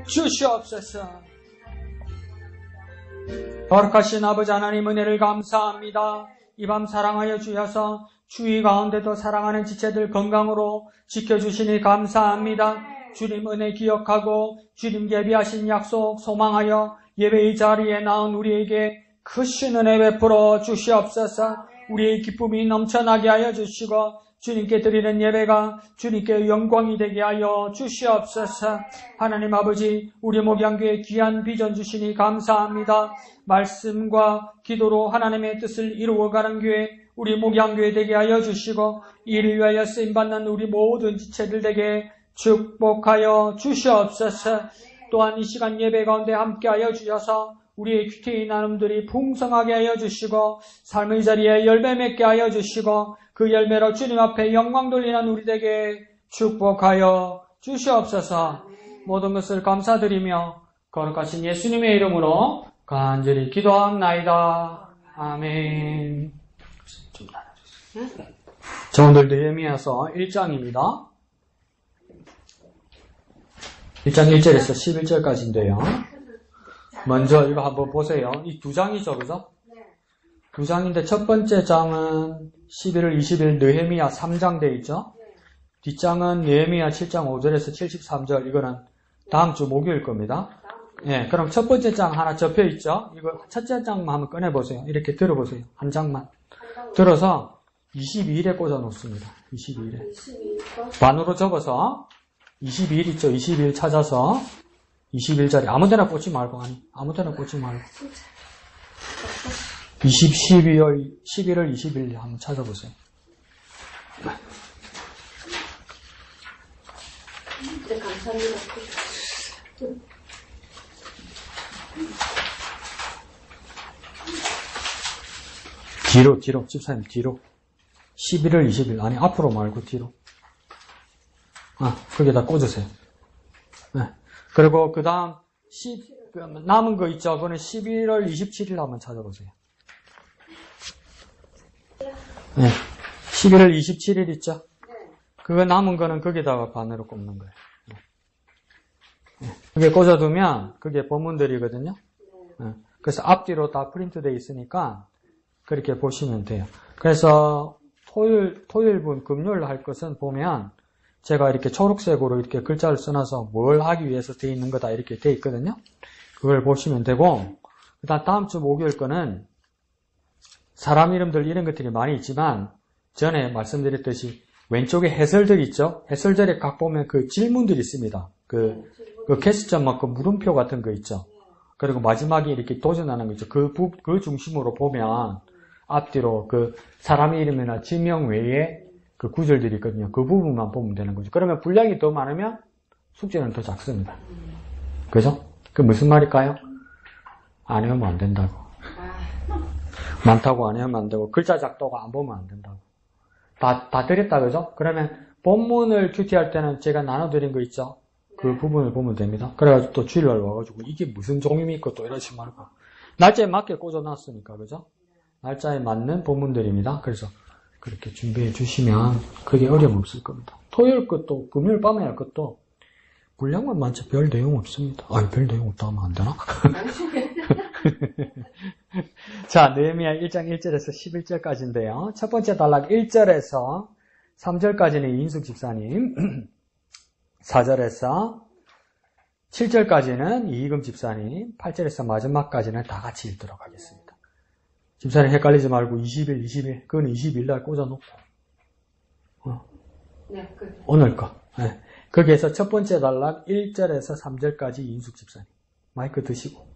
주시옵소서. 거룩하신 아버지 하나님 은혜를 감사합니다. 이 밤 사랑하여 주셔서 주의 가운데도 사랑하는 지체들 건강으로 지켜주시니 감사합니다. 주님 은혜 기억하고 주님 예비하신 약속 소망하여 예배의 자리에 나온 우리에게 크신 은혜 베풀어 주시옵소서. 우리의 기쁨이 넘쳐나게 하여 주시고 주님께 드리는 예배가 주님께 영광이 되게 하여 주시옵소서. 하나님 아버지, 우리 목양교회 귀한 비전 주시니 감사합니다. 말씀과 기도로 하나님의 뜻을 이루어가는 교회, 우리 목양교회 되게 하여 주시고 이를 위하여 쓰임받는 우리 모든 지체들 되게 축복하여 주시옵소서. 또한 이 시간 예배 가운데 함께하여 주셔서 우리의 큐티 나눔들이 풍성하게 하여 주시고 삶의 자리에 열매 맺게 하여 주시고 그 열매로 주님 앞에 영광 돌리는 우리에게 축복하여 주시옵소서. 모든 것을 감사드리며 거룩하신 예수님의 이름으로 간절히 기도합나이다. 아멘. 자, 오늘 느헤미야서 1장입니다. 1장 1절에서 11절까지인데요. 먼저 이거 한번 보세요. 이 두 장이죠, 그죠? 두 장인데 첫 번째 장은 11월 20일 느헤미야 3장 돼 있죠? 뒷장은 느헤미야 7장 5절에서 73절. 이거는 다음 주 목요일 겁니다. 예, 그럼 첫 번째 장 하나 접혀 있죠? 이거 첫째 장만 한번 꺼내보세요. 이렇게 들어보세요. 한 장만. 들어서 22일에 꽂아 놓습니다. 22일에. 반으로 접어서 22일 있죠? 22일 찾아서 21자리 아무데나 꽂지 말고 아무데나 꽂지 말고 11월 20일 한번 찾아보세요. 네, 감사합니다. 뒤로 집사님 뒤로 11월 20일 아니 앞으로 말고 뒤로 거기다 꽂으세요. 네. 그리고 그 다음 남은 거 있죠? 그거는 11월 27일 한번 찾아보세요. 네. 11월 27일 있죠? 그거 남은 거는 거기다가 반으로 꼽는 거예요. 네. 그게 꽂아두면 그게 본문들이거든요. 네. 그래서 앞뒤로 다 프린트 되어 있으니까 그렇게 보시면 돼요. 그래서 토요일분 금요일 할 것은 보면 제가 이렇게 초록색으로 이렇게 글자를 써놔서 뭘 하기 위해서 되어 있는 거다 이렇게 되어 있거든요. 그걸 보시면 되고, 일단 다음 주 목요일 거는 사람 이름들 이런 것들이 많이 있지만 전에 말씀드렸듯이 왼쪽에 해설들 있죠? 해설들에 각 보면 그 질문들이 있습니다. 그 캐스점 막 그 물음표 같은 거 있죠? 그리고 마지막에 이렇게 도전하는 거 있죠? 그 중심으로 보면 앞뒤로 그 사람 이름이나 지명 외에 그 구절들이 있거든요. 그 부분만 보면 되는 거죠. 그러면 분량이 더 많으면 숙제는 더 작습니다. 그죠? 그 무슨 말일까요? 안 외우면 안 된다고. 많다고 안 외우면 안 되고, 글자 작도가 안 보면 안 된다고. 다 드렸다, 그죠? 그러면 본문을 큐티할 때는 제가 나눠드린 거 있죠? 그 부분을 보면 됩니다. 그래가지고 또 주일날 와가지고 이게 무슨 종류입니까? 또 이러지 말고. 날짜에 맞게 꽂아놨으니까, 그죠? 날짜에 맞는 본문들입니다. 그래서 그렇게 준비해 주시면 그게 어려움 없을 겁니다. 토요일 것도 금요일 밤에 할 것도 분량만 많지 별 내용 없습니다. 별 내용 없다 하면 안 되나? 자, 느헤미야 1장 1절에서 11절까지인데요. 첫 번째 단락 1절에서 3절까지는 이인숙 집사님, 4절에서 7절까지는 이희금 집사님, 8절에서 마지막까지는 다 같이 읽도록 하겠습니다. 집사님 헷갈리지 말고 20일, 그건 20일 날 꽂아놓고. 네, 오늘 거. 네. 거기에서 첫 번째 단락 1절에서 3절까지 이인숙 집사님. 마이크 드시고.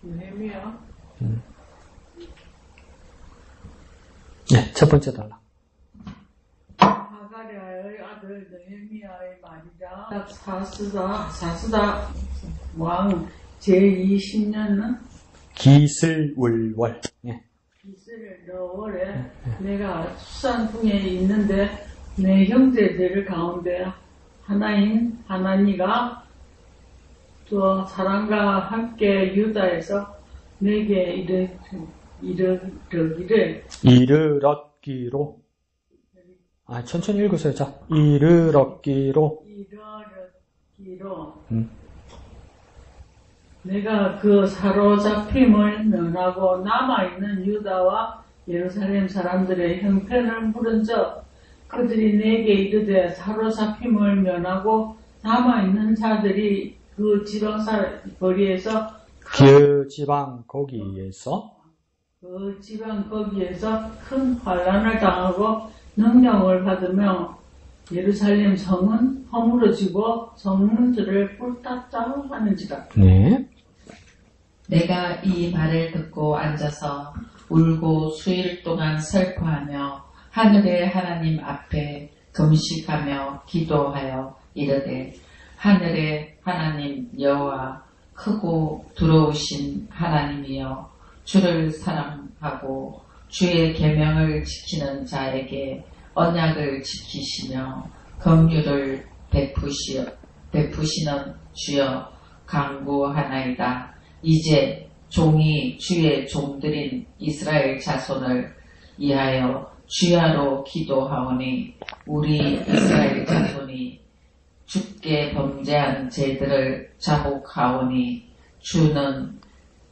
느헤미야. 네, 첫 번째 단락. 하가랴의 아들 느헤미야의 말이자 사스다 왕 제20년은 기슬월월. 네. 기슬월에 내가 수산궁에 있는데 내 형제들 가운데 하나인 하나니가 또 사람과 함께 유다에서 내게 이르렀기로. 천천히 읽으세요. 자, 이르렀기로. 기로 내가 그 사로잡힘을 면하고 남아있는 유다와 예루살렘 사람들의 형편을 물은즉 그들이 내게 이르되 사로잡힘을 면하고 남아있는 자들이 그 거리에서 그 지방 거기에서 큰 환란을 당하고 능력을 받으며 예루살렘 성은 허물어지고 성문들을 불탔다 하는지라. 네. 내가 이 말을 듣고 앉아서 울고 수일 동안 슬퍼하며 하늘의 하나님 앞에 금식하며 기도하여 이르되 하늘의 하나님 여호와 크고 두려우신 하나님이여 주를 사랑하고 주의 계명을 지키는 자에게 언약을 지키시며 긍휼을 베푸시는 주여 간구하나이다. 이제 종이 주의 종들인 이스라엘 자손을 위하여 주야로 기도하오니 우리 이스라엘 자손이 주께 범죄한 죄들을 자복하오니 주는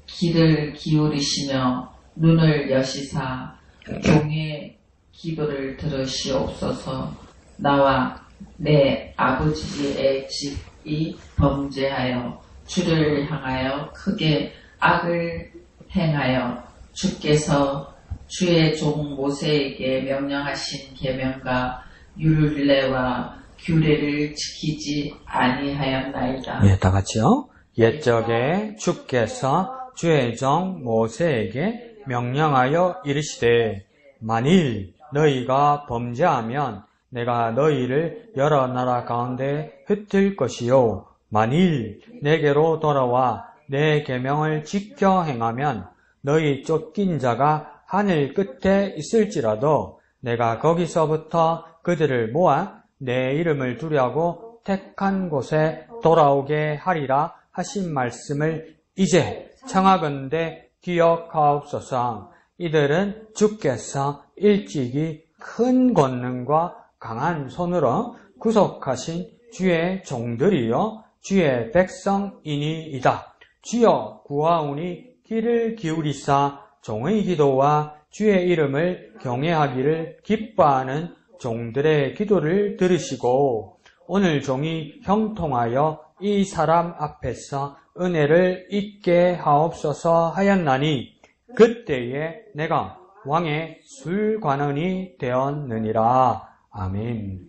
귀를 기울이시며 눈을 여시사 종의 기도를 들으시옵소서. 나와 내 아버지의 집이 범죄하여 주를 향하여 크게 악을 행하여 주께서 주의 종 모세에게 명령하신 계명과 율례와 규례를 지키지 아니하였나이다. 예, 다 같이요. 옛적에 주께서 주의 종 모세에게 명령하여 이르시되 만일 너희가 범죄하면 내가 너희를 여러 나라 가운데 흩을 것이요 만일 내게로 돌아와 내 계명을 지켜 행하면 너희 쫓긴 자가 하늘 끝에 있을지라도 내가 거기서부터 그들을 모아 내 이름을 두려고 택한 곳에 돌아오게 하리라 하신 말씀을 이제 청하건대 기억하옵소서. 이들은 주께서 일찍이 큰 권능과 강한 손으로 구속하신 주의 종들이요 주의 백성이니이다. 주여 구하오니 귀를 기울이사 종의 기도와 주의 이름을 경외하기를 기뻐하는 종들의 기도를 들으시고 오늘 종이 형통하여 이 사람 앞에서 은혜를 잊게 하옵소서 하였나니 그때에 내가 왕의 술관원이 되었느니라. 아멘.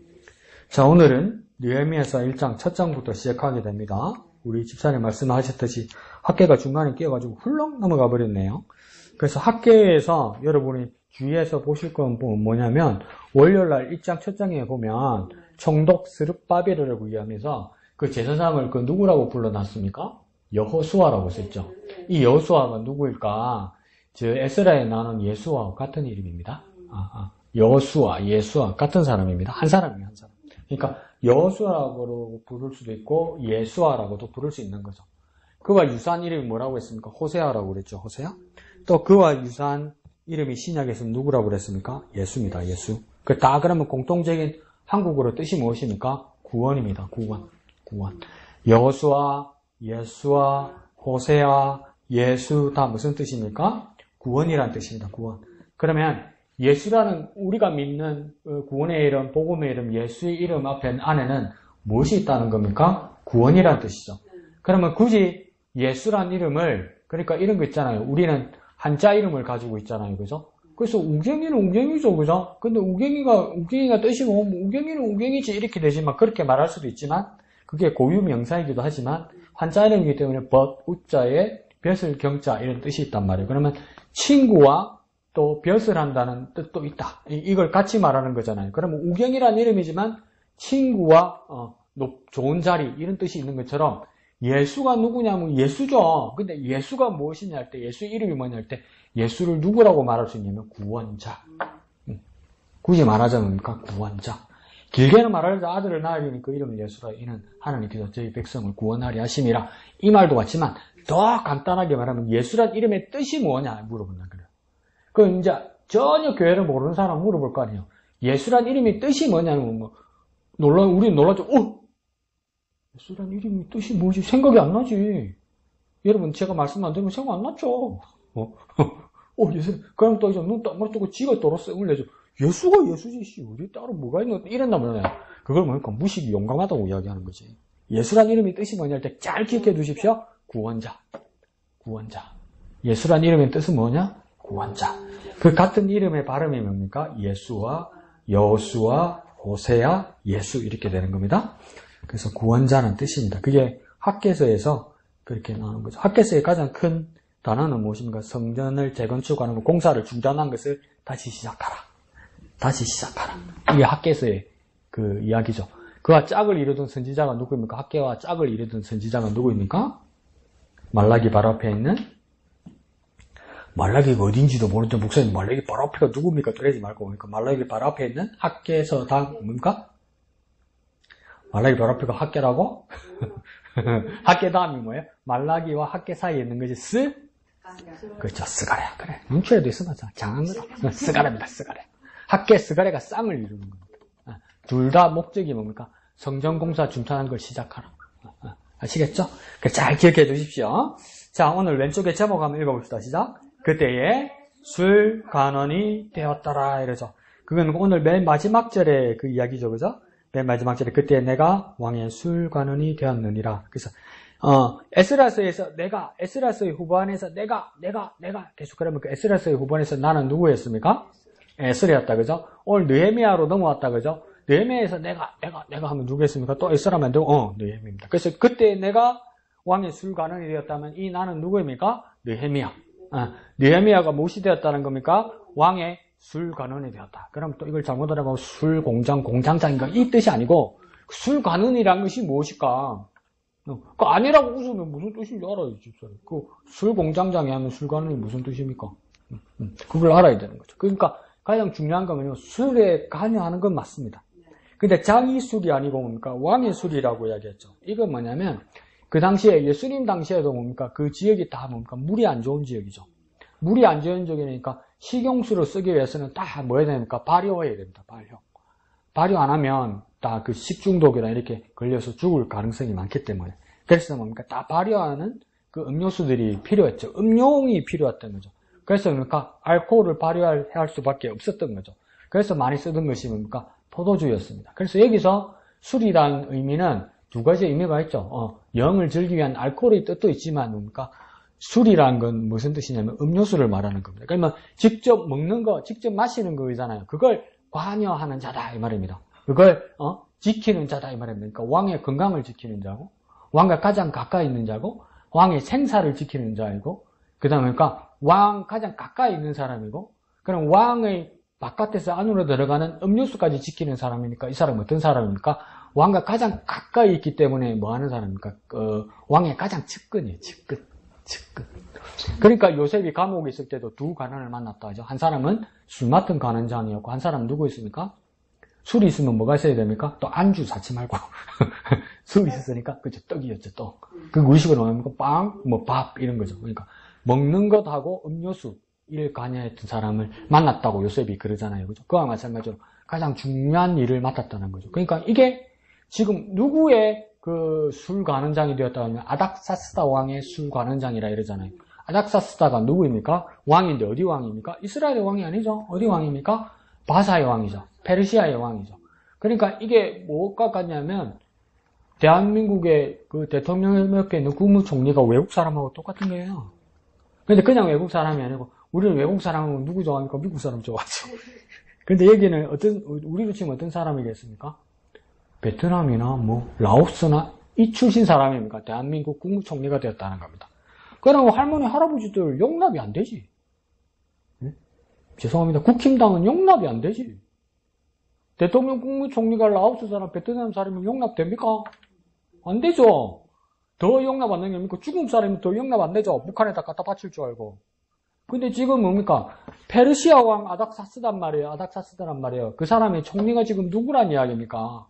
자, 오늘은 느헤미야서 1장 첫 장부터 시작하게 됩니다. 우리 집사님 말씀하셨듯이 학계가 중간에 끼어가지고 훌렁 넘어가 버렸네요. 그래서 학계에서 여러분이 주위에서 보실 건 뭐냐면 월요일날 1장 첫 장에 보면 총독 스룹바벨이라고 이야기하면서 그 제사장을 그 누구라고 불러놨습니까? 여호수아라고 썼죠. 이 여호수아가 누구일까? 에스라에 나오는 예수와 같은 이름입니다. 여호수아, 예수와 같은 사람입니다. 한 사람이에요, 한 사람. 그러니까 여호수아라고 부를 수도 있고 예수아라고도 부를 수 있는 거죠. 그와 유사한 이름이 뭐라고 했습니까? 호세아라고 그랬죠. 호세아. 또 그와 유사한 이름이 신약에서 누구라고 그랬습니까? 예수입니다. 예수. 다 그러면 공통적인 한국어로 뜻이 무엇입니까? 구원입니다. 구원. 여호수아, 예수아, 호세아, 예수 다 무슨 뜻입니까? 구원이란 뜻입니다. 구원. 그러면 예수라는 우리가 믿는 구원의 이름, 복음의 이름, 예수의 이름 안에는 무엇이 있다는 겁니까? 구원이란 뜻이죠. 그러면 굳이 예수란 이름을, 그러니까 이런 거 있잖아요. 우리는 한자 이름을 가지고 있잖아요. 그죠? 그래서 우경이는 우경이죠. 그죠? 근데 우경이가 뜻이 뭐, 우경이는 우경이지 이렇게 되지만, 그렇게 말할 수도 있지만, 그게 고유 명사이기도 하지만, 한자 이름이기 때문에 우자에 벼슬 경자 이런 뜻이 있단 말이에요. 그러면 친구와 또 벼슬 한다는 뜻도 있다. 이걸 같이 말하는 거잖아요. 그러면 우경이라는 이름이지만 친구와 좋은 자리 이런 뜻이 있는 것처럼 예수가 누구냐면 예수죠. 근데 예수가 무엇이냐 할 때, 예수 이름이 뭐냐 할 때 예수를 누구라고 말할 수 있냐면 구원자. 굳이 말하자면 구원자. 길게는 말하자 아들을 낳으리니 그 이름을 예수라. 이는 하나님께서 저희 백성을 구원하려 하심이라. 이 말도 같지만 더 간단하게 말하면 예수란 이름의 뜻이 뭐냐 물어본다 그래요. 그 이제 전혀 교회를 모르는 사람 물어볼 거 아니에요. 예수란 이름의 뜻이 뭐냐면 우리 놀라죠. 예수란 이름이 뜻이 뭐지? 생각이 안 나지. 여러분, 제가 말씀 안 드리면 생각 안 났죠? 예수. 그럼 또 이제 눈 딱 뜨고 지가 또로 쌩을 내죠. 예수가 예수지, 씨. 우리 따로 뭐가 있노? 이랬나보네. 그걸 보니까 무식이 용감하다고 이야기하는 거지. 예수란 이름이 뜻이 뭐냐 할 때 잘 기억해 두십시오. 구원자. 구원자. 예수란 이름의 뜻은 뭐냐? 구원자. 그 같은 이름의 발음이 뭡니까? 예수와 여수와 호세아, 예수 이렇게 되는 겁니다. 그래서 구원자는 뜻입니다. 그게 학개서에서 그렇게 나오는 거죠. 학개서의 가장 큰 단어는 무엇입니까? 성전을 재건축하는 것, 공사를 중단한 것을 다시 시작하라. 다시 시작하라. 이게 학개서의 그 이야기죠. 그와 짝을 이루던 선지자가 누구입니까? 학개와 짝을 이루던 선지자가 누구입니까? 말라기 바로 앞에 있는 말라기가 어딘지도 모르는데 목사님 말라기 바로 앞에가 누굽니까? 그러지 말고 그러니까 말라기 바로 앞에 있는 학개서당 뭡니까? 말라기 바로 앞에가 학개라고? 학개 다음이 뭐예요? 말라기와 학개 사이에 있는 것이 그렇죠. 스가랴. 그래. 눈초에도 있으면 장한 거다. 스가랴입니다. 스가랴. 학개 스가랴가 쌍을 이루는 겁니다. 둘 다 목적이 뭡니까? 성전공사 준탄한 걸 시작하라. 아시겠죠? 잘 기억해 두십시오. 자, 오늘 왼쪽에 제목 한번 읽어봅시다. 시작. 그때에 술관원이 되었더라. 이러죠. 그건 오늘 맨 마지막 절에 그 이야기죠. 그죠? 맨 마지막 절에 그때 내가 왕의 술관원이 되었느니라. 그래서 에스라서에서 에스라서의 후반에서 내가 계속 그러면 그 에스라서의 후반에서 나는 누구였습니까? 에스라였다. 그죠? 오늘 느헤미야로 넘어왔다. 그죠? 느헤미야에서 내가 하면 누구였습니까? 또 에스라면 누구? 느헤미야입니다. 그래서 그때 내가 왕의 술관원이 되었다면 이 나는 누구입니까? 느헤미야. 느헤미야가 무엇이 되었다는 겁니까? 왕의 술관원이 되었다. 그럼 또 이걸 잘못 알아보면 술공장, 공장장인가? 이 뜻이 아니고 술관원이란 것이 무엇일까? 그 아니라고 웃으면 무슨 뜻인지 알아야지, 집사님. 그 술공장장이 하면 술관원이 무슨 뜻입니까? 그걸 알아야 되는 거죠. 그러니까 가장 중요한 건 술에 관여하는 건 맞습니다. 근데 자기 술이 아니고 뭡니까? 왕의 술이라고 이야기했죠. 이건 뭐냐면 그 당시에 예수님 당시에도 뭡니까? 그 지역이 다 뭡니까? 물이 안 좋은 지역이죠. 물이 안 좋은 지역이니까 식용수를 쓰기 위해서는 다 뭐 해야 됩니까? 발효해야 됩니다. 발효 안 하면 다 그 식중독이나 이렇게 걸려서 죽을 가능성이 많기 때문에. 그래서 뭡니까? 다 발효하는 그 음료수들이 필요했죠. 음용이 필요했던 거죠. 그래서 그러니까 알코올을 발효할 수밖에 없었던 거죠. 그래서 많이 쓰던 것이 뭡니까? 포도주였습니다. 그래서 여기서 술이라는 의미는 두 가지 의미가 있죠. 영을 즐기기 위한 알코올의 뜻도 있지만 뭡니까? 술이라는 건 무슨 뜻이냐면 음료수를 말하는 겁니다. 그러면 직접 먹는 거, 직접 마시는 거잖아요. 그걸 관여하는 자다 이 말입니다. 그걸 지키는 자다 이 말입니다. 그러니까 왕의 건강을 지키는 자고, 왕과 가장 가까이 있는 자고, 왕의 생사를 지키는 자이고, 그 다음에 그러니까 왕 가장 가까이 있는 사람이고, 그럼 왕의 바깥에서 안으로 들어가는 음료수까지 지키는 사람이니까 이 사람은 어떤 사람입니까? 왕과 가장 가까이 있기 때문에 뭐 하는 사람입니까? 왕의 가장 측근이에요. 측근. 그러니까 요셉이 감옥에 있을 때도 두 관원을 만났다 하죠. 한 사람은 술 맡은 관원장이었고 한 사람은 누구 있습니까? 술이 있으면 뭐가 있어야 됩니까? 또 안주 사지 말고 술이 있었으니까 그죠 떡이었죠. 떡. 그 우리식으로 뭐입니까? 빵, 뭐 밥 이런 거죠. 그러니까 먹는 것하고 음료수 일 관여했던 사람을 만났다고 요셉이 그러잖아요. 그죠? 그와 마찬가지로 가장 중요한 일을 맡았다는 거죠. 그러니까 이게 지금 누구의 그 술관원장이 되었다 하면 아닥사스다 왕의 술관원장이라 이러잖아요. 아닥사스다가 누구입니까? 왕인데 어디 왕입니까? 이스라엘의 왕이 아니죠. 어디 왕입니까? 바사의 왕이죠. 페르시아의 왕이죠. 그러니까 이게 뭐가 같냐면 대한민국의 그 대통령 옆에 있는 국무총리가 외국 사람하고 똑같은 거예요. 근데 그냥 외국 사람이 아니고 우리는 외국 사람은 누구 좋아합니까? 미국 사람 좋아하죠. 근데 여기는 우리로 치면 어떤 사람이겠습니까? 베트남이나 뭐 라오스나 이 출신 사람입니까? 대한민국 국무총리가 되었다는 겁니다. 그럼 할머니 할아버지들 용납이 안 되지. 네? 죄송합니다. 국힘당은 용납이 안 되지. 대통령 국무총리가 라오스 사람, 베트남 사람이면 용납됩니까? 안 되죠. 더 용납 안 되는 게 뭡니까? 중국 사람이 더 용납 안 되죠. 북한에다 갖다 바칠 줄 알고. 근데 지금 뭡니까? 페르시아 왕 아닥사스단 말이에요. 아닥사스다란 말이에요. 그 사람의 총리가 지금 누구란 이야기입니까?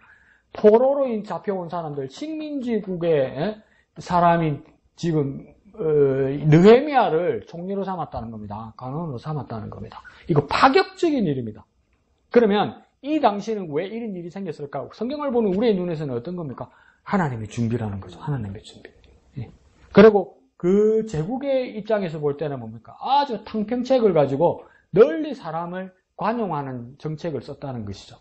포로로 잡혀온 사람들, 식민지국의 사람인 지금 느헤미야를 총리로 삼았다는 겁니다. 관원으로 삼았다는 겁니다. 이거 파격적인 일입니다. 그러면 이 당시에는 왜 이런 일이 생겼을까? 성경을 보는 우리의 눈에서는 어떤 겁니까? 하나님의 준비라는 거죠. 하나님의 준비. 예. 그리고 그 제국의 입장에서 볼 때는 뭡니까? 아주 탕평책을 가지고 널리 사람을 관용하는 정책을 썼다는 것이죠.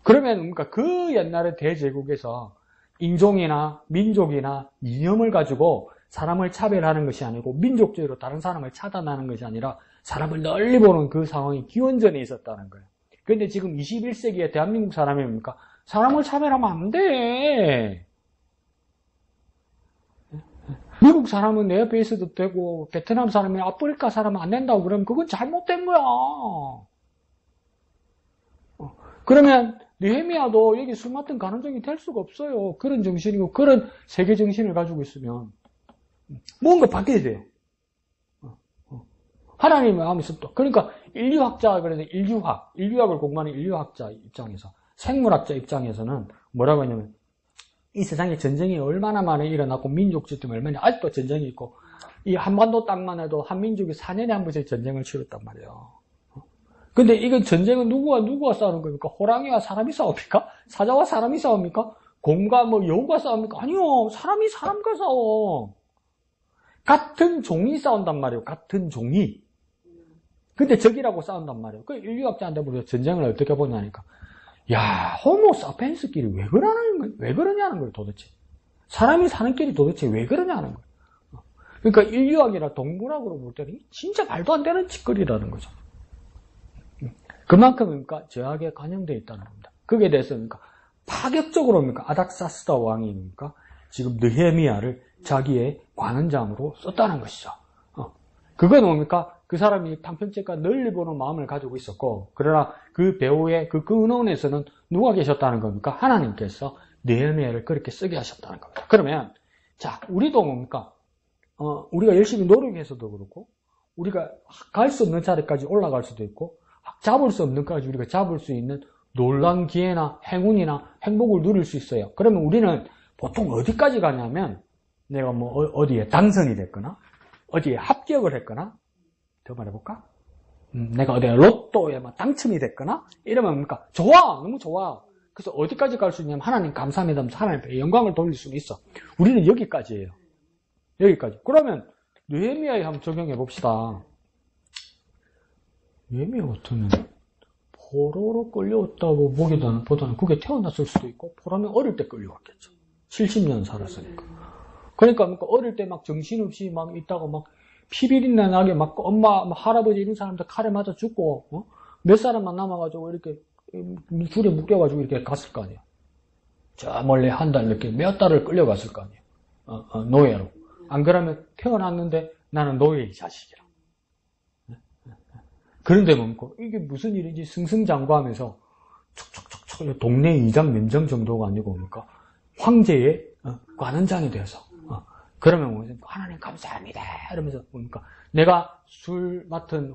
그러면 뭡니까? 그 옛날의 대제국에서 인종이나 민족이나 이념을 가지고 사람을 차별하는 것이 아니고 민족주의로 다른 사람을 차단하는 것이 아니라 사람을 널리 보는 그 상황이 기원전에 있었다는 거예요. 그런데 지금 21세기에 대한민국 사람이 뭡니까? 사람을 차별하면 안 돼. 미국 사람은 내 옆에 있어도 되고 베트남 사람이 아프리카 사람은 안 된다고 그러면 그건 잘못된 거야. 그러면 느헤미야도 여기 술 맡은 가능성이 될 수가 없어요. 그런 정신이고 그런 세계 정신을 가지고 있으면 뭔가 바뀌어야 돼요. 하나님의 마음이 또 그러니까 인류학자 그래서 인류학을 공부하는 인류학자 입장에서 생물학자 입장에서는 뭐라고 하냐면 이 세상에 전쟁이 얼마나 많이 일어났고 민족주의 때문에 얼마나 아직도 전쟁이 있고 이 한반도 땅만 해도 한민족이 4년에 한 번씩 전쟁을 치렀단 말이에요. 근데 이건 전쟁은 누구와 싸우는 겁니까? 호랑이와 사람이 싸웁니까? 사자와 사람이 싸웁니까? 곰과 여우가 싸웁니까? 아니요. 사람이 사람과 싸워. 같은 종이 싸운단 말이에요. 같은 종이. 근데 적이라고 싸운단 말이에요. 그 인류학자한테 물어서 전쟁을 어떻게 보냐니까. 야, 호모 사피엔스끼리 왜 그러냐는 거예요, 도대체. 사람이 사는 길이 도대체 왜 그러냐는 거예요. 그러니까 인류학이나 동물학으로 볼 때는 진짜 말도 안 되는 짓거리라는 거죠. 그만큼 그러니까 제약에 관여되어 있다는 겁니다. 거기에 대해서 그러니까 파격적으로 그러니까 아닥사스다 왕이니까 지금 느헤미야를 자기의 관원장으로 썼다는 것이죠. 그건 뭡니까? 그 사람이 탕평책과 널리 보는 마음을 가지고 있었고, 그러나 그 배후에 그 근원에서는 누가 계셨다는 겁니까? 하나님께서 느헤미야를 그렇게 쓰게 하셨다는 겁니다. 그러면 자, 우리도 뭡니까? 우리가 열심히 노력해서도 그렇고, 우리가 갈 수 없는 자리까지 올라갈 수도 있고, 잡을 수 없는 것까지 우리가 잡을 수 있는 놀라운 기회나 행운이나 행복을 누릴 수 있어요. 그러면 우리는 보통 어디까지 가냐면 내가 어디에 당선이 됐거나 어디에 합격을 했거나 더 말해볼까? 내가 어디에 로또에 당첨이 됐거나 이러면 뭡니까? 좋아! 너무 좋아! 그래서 어디까지 갈 수 있냐면 하나님 감사합니다 하면서 하나님께 영광을 돌릴 수는 있어. 우리는 여기까지예요. 여기까지. 그러면 느헤미야에 한번 적용해 봅시다. 느헤미야 같으면 포로로 끌려왔다고 보기보다는 그게 태어났을 수도 있고 포로면 어릴 때 끌려왔겠죠. 70년 살았으니까. 그러니까 어릴 때 막 정신없이 막 있다가 막 피비린내 나게 막 엄마, 할아버지 이런 사람들 칼에 맞아 죽고 몇 사람만 남아가지고 이렇게 줄에 묶여가지고 이렇게 갔을 거 아니에요. 저 멀리 한 달 이렇게 몇 달을 끌려갔을 거 아니에요. 노예로. 안 그러면 태어났는데 나는 노예의 자식이라. 그런데 뭡니까? 이게 무슨 일인지 승승장구하면서 촉촉촉촉 동네 이장 면장 정도가 아니고 뭡니까? 황제의 관원장이 되어서 그러면 하나님 감사합니다 이러면서 뭡니까? 내가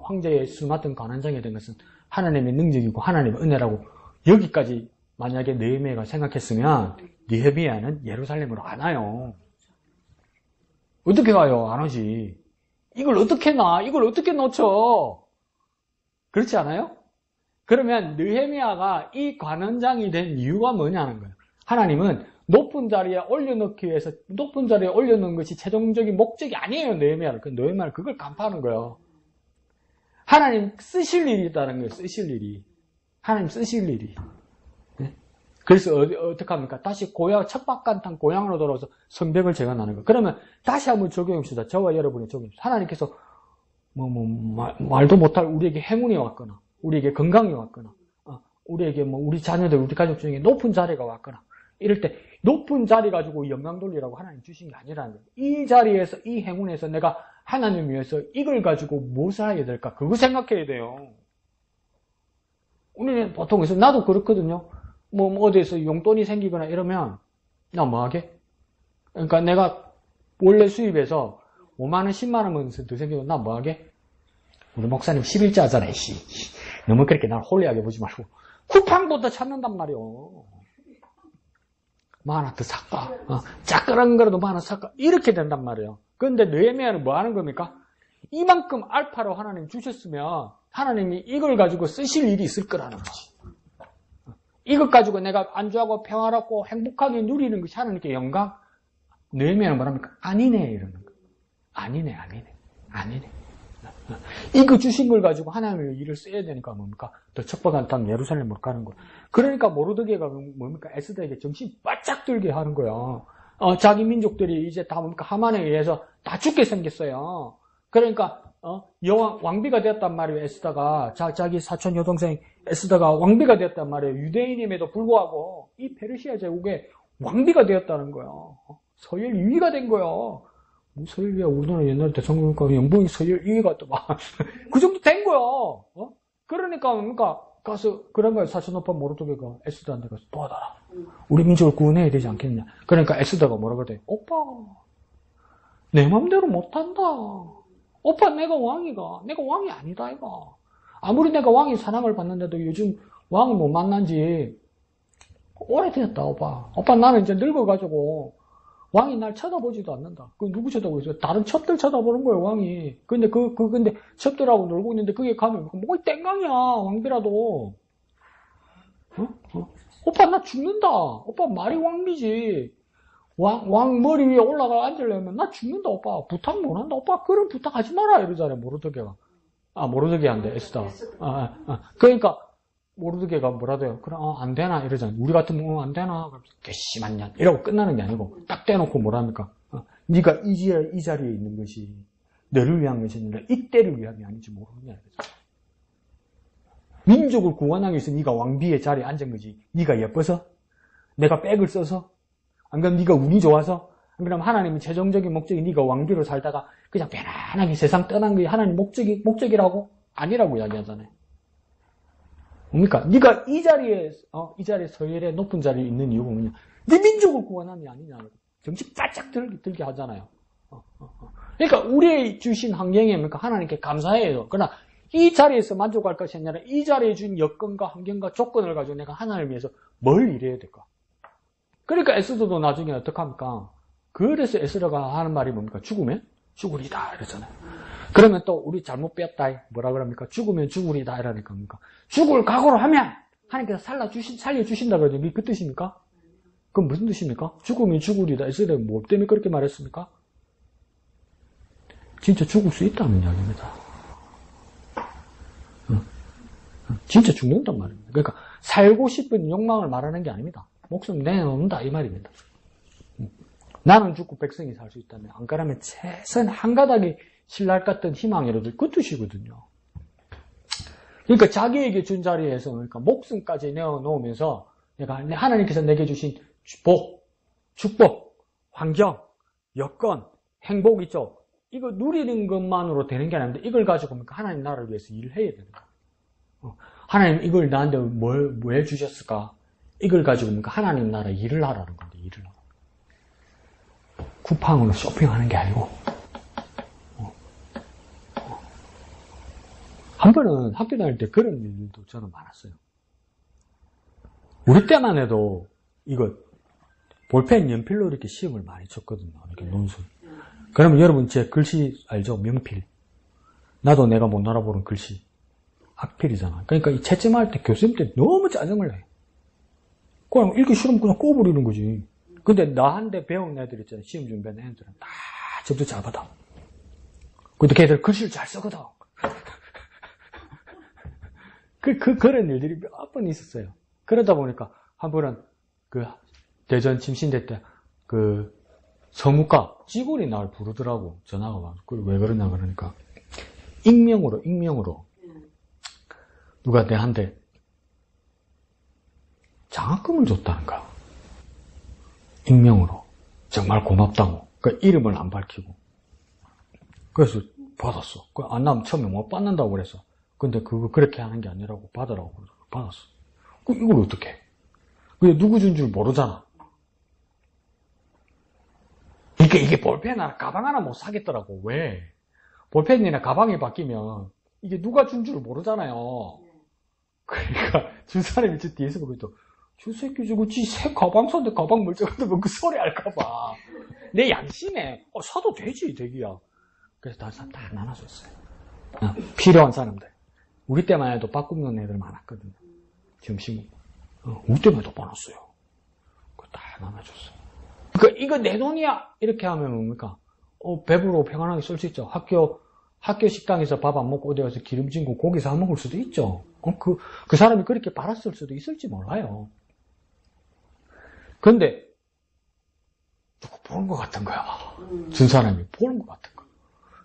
황제의 술 맡은 관원장이 된 것은 하나님의 능력이고 하나님의 은혜라고 여기까지 만약에 느헤미야가 생각했으면 느헤미야는 예루살렘으로 안 와요. 어떻게 와요? 안 오지. 이걸 어떻게 놔? 이걸 어떻게 놓쳐? 그렇지 않아요? 그러면 느헤미야가 이 관원장이 된 이유가 뭐냐는 거예요. 하나님은 높은 자리에 올려놓기 위해서 높은 자리에 올려놓은 것이 최종적인 목적이 아니에요. 느헤미야를. 느헤미야는 그걸 간파하는 거예요. 하나님 쓰실 일이 있다는 거예요. 쓰실 일이. 하나님 쓰실 일이. 네? 그래서 어떻게 합니까? 다시 척박간탕 고향으로 돌아와서 성벽을 재건하는 거예요. 그러면 다시 한번 적용합시다. 저와 여러분이 적용합시다. 하나님께서 말도 못할 우리에게 행운이 왔거나 우리에게 건강이 왔거나 우리에게 우리 자녀들 우리 가족 중에 높은 자리가 왔거나 이럴 때 높은 자리 가지고 영광 돌리라고 하나님 주신 게 아니라는 거예요. 이 자리에서 이 행운에서 내가 하나님 위해서 이걸 가지고 무엇을 해야 될까? 그거 생각해야 돼요. 우리는 보통 그래서 나도 그렇거든요. 어디에서 용돈이 생기거나 이러면 나 뭐하게? 그러니까 내가 원래 수입에서 5만원, 10만원 더 생기면 나 뭐하게? 우리 목사님 11자 하잖아요. 너무 그렇게 날 홀리하게 보지 말고 쿠팡부터 찾는단 말이요. 하나 더 살까? 짜끄런 거라도 하나 살까? 이렇게 된단 말이에요. 그런데 느헤미야는 뭐 하는 겁니까? 이만큼 알파로 하나님 주셨으면 하나님이 이걸 가지고 쓰실 일이 있을 거라는 거지. 이것 가지고 내가 안주하고 평화롭고 행복하게 누리는 것이 하나님께 영광? 느헤미야는 뭐랍니까? 아니네 이러는 거. 아니네. 이거 주신 걸 가지고 하나님의 일을 써야 되니까 뭡니까? 더 척박한 땅 예루살렘으로 가는 거야. 그러니까 모르드게가 뭡니까? 에스더에게 정신 바짝 들게 하는 거야. 자기 민족들이 이제 다 뭡니까? 하만에 의해서 다 죽게 생겼어요. 그러니까 여왕 왕비가 되었단 말이에요. 에스더가 자기 사촌 여동생 에스더가 왕비가 되었단 말이에요. 유대인임에도 불구하고 이 페르시아 제국의 왕비가 되었다는 거예요. 서열 2위가 된 거예요. 서열 2위야 우리나라 옛날에 대통령이니까 연봉이 서열 2위가 또 막 그 정도 된 거예요. 그러니까 가서 그런 거예요. 사촌 오빠 모르드게가 에스더한테 가서 도와달라. 우리 민족을 구원해야 되지 않겠냐. 그러니까 에스더가 뭐라 그래? 오빠 내 맘대로 못한다. 오빠 내가 왕이 아니다 이거. 아무리 내가 왕의 사랑을 받는데도 요즘 왕을 못 만난 지 오래되었다 오빠. 오빠 나는 이제 늙어가지고 왕이 날 쳐다보지도 않는다. 그 누구 쳐다보고 있어요? 다른 첩들 쳐다보는 거예요 왕이. 근데 근데 첩들하고 놀고 있는데 그게 가면 뭐가 땡강이야 왕비라도. 오빠 나 죽는다. 오빠 말이 왕비지. 왕 머리 위에 올라가 앉으려면 나 죽는다 오빠. 부탁 못한다 오빠. 그런 부탁하지 마라 이러잖아요 모르드게가. 모르드게한테 에스더. 그러니까 모르드게가 뭐라도요. 그래 안 되나 이러잖아요. 우리 같으면 안 되나. 괘씸한 년 이러고 끝나는 게 아니고 딱 떼놓고 뭐랍니까? 네가 이 자리에 있는 것이 너를 위한 것이 아니라 이때를 위함이 아닌지 모르느냐 이러잖아요. 민족을 구원하기 위해서 네가 왕비의 자리에 앉은 거지. 네가 예뻐서? 내가 백을 써서? 안 그러면 네가 운이 좋아서? 안 그러면 하나님의 최종적인 목적이 네가 왕비로 살다가 그냥 편안하게 세상 떠난 게 하나님 목적이라고? 아니라고 이야기하잖아요. 뭡니까? 네가 이 자리에 서열의 높은 자리에 있는 이유가 뭐냐? 네 민족을 구원함이 아니냐고. 정신 바짝 들게 하잖아요. 그러니까 우리의 주신 환경에 뭡니까? 하나님께 감사해요. 그러나 이 자리에서 만족할 것이 아니라 이 자리에 준 여건과 환경과 조건을 가지고 내가 하나님을 위해서 뭘 일해야 될까? 그러니까 에스더도 나중에 어떡합니까? 그래서 에스더가 하는 말이 뭡니까? 죽으면 죽으리다 이러잖아요. 그러면 또 우리 잘못 빼었다. 뭐라 그럽니까? 죽으면 죽으리다 이러니까 뭡니까? 죽을 각오로 하면 하나님께서 살려주신다 그러죠. 그 뜻입니까? 그건 무슨 뜻입니까? 죽으면 죽으리다. 에스더가 뭐 때문에 그렇게 말했습니까? 진짜 죽을 수 있다는 이야기입니다. 진짜 죽는단 말입니다. 그러니까 살고 싶은 욕망을 말하는 게 아닙니다. 목숨 내놓는다 이 말입니다. 나는 죽고 백성이 살 수 있다면 안 그러면 최선 한 가닥이 신랄 같은 희망이라도 그 뜻이거든요. 그러니까 자기에게 준 자리에서 그러니까 목숨까지 내어놓으면서 내가 하나님께서 내게 주신 축복, 환경, 여건, 행복 있죠. 이거 누리는 것만으로 되는 게 아닌데 이걸 가지고 그러니까 하나님 나라를 위해서 일을 해야 됩니다. 하나님 이걸 나한테 뭐 해주셨을까? 이걸 가지고 그러니까 하나님 나라 일을 하라는 건데 일을 하라. 쿠팡으로 쇼핑하는 게 아니고 한 번은 학교 다닐 때 그런 일도 저는 많았어요. 우리 때만 해도 이거 볼펜 연필로 이렇게 시험을 많이 쳤거든요. 이렇게 논술. 그러면 여러분 제 글씨 알죠? 명필. 나도 내가 못 알아보는 글씨. 악필이잖아. 그러니까 이 채점할 때 교수님한테 너무 짜증을 내. 그냥 읽기 싫으면 그냥 꺼버리는 거지. 근데 나한테 배운 애들 있잖아요. 시험 준비하는 애들은 다 점수 잘 받아. 근데 걔들 글씨를 잘 쓰거든. 그런 일들이 몇 번 있었어요. 그러다 보니까 한 번은 대전 침신대 때 서무과 직원이 날 부르더라고. 전화가 와. 왜 그러냐 그러니까 익명으로 누가 내한테 장학금을 줬다는 거야. 익명으로. 정말 고맙다고. 그 이름을 안 밝히고. 그래서 받았어. 안 나면 처음에 못 받는다고 그랬어. 근데 그거 그렇게 하는 게 아니라고 받으라고 그래서 받았어. 이걸 어떻게 해? 근데 누구 준 줄 모르잖아. 이게 볼펜 하나, 가방 하나 못 사겠더라고. 왜? 볼펜이나 가방이 바뀌면 이게 누가 준 줄 모르잖아요. 그러니까 준 사람이 저 뒤에서 보고 또 저 새끼 저거 지 새 가방 샀는데 가방 멀쩡한데 그 소리 할까봐. 내 양심에 사도 되지 대기야. 그래서 다 나눠줬어요. 필요한 사람들. 우리 때만 해도 바꾸는 애들 많았거든요. 점심 우리 때문에 돈 받았어요. 그거 다 나눠줬어요. 그러니까 이거 내 돈이야! 이렇게 하면 뭡니까? 배부르고 평안하게 쓸 수 있죠. 학교 식당에서 밥 안 먹고 어디 가서 기름진 거 고기 사 먹을 수도 있죠. 그 사람이 그렇게 받았을 수도 있을지 몰라요. 근데, 누구 보는 것 같은 거야. 준 사람이 보는 것 같은 거야.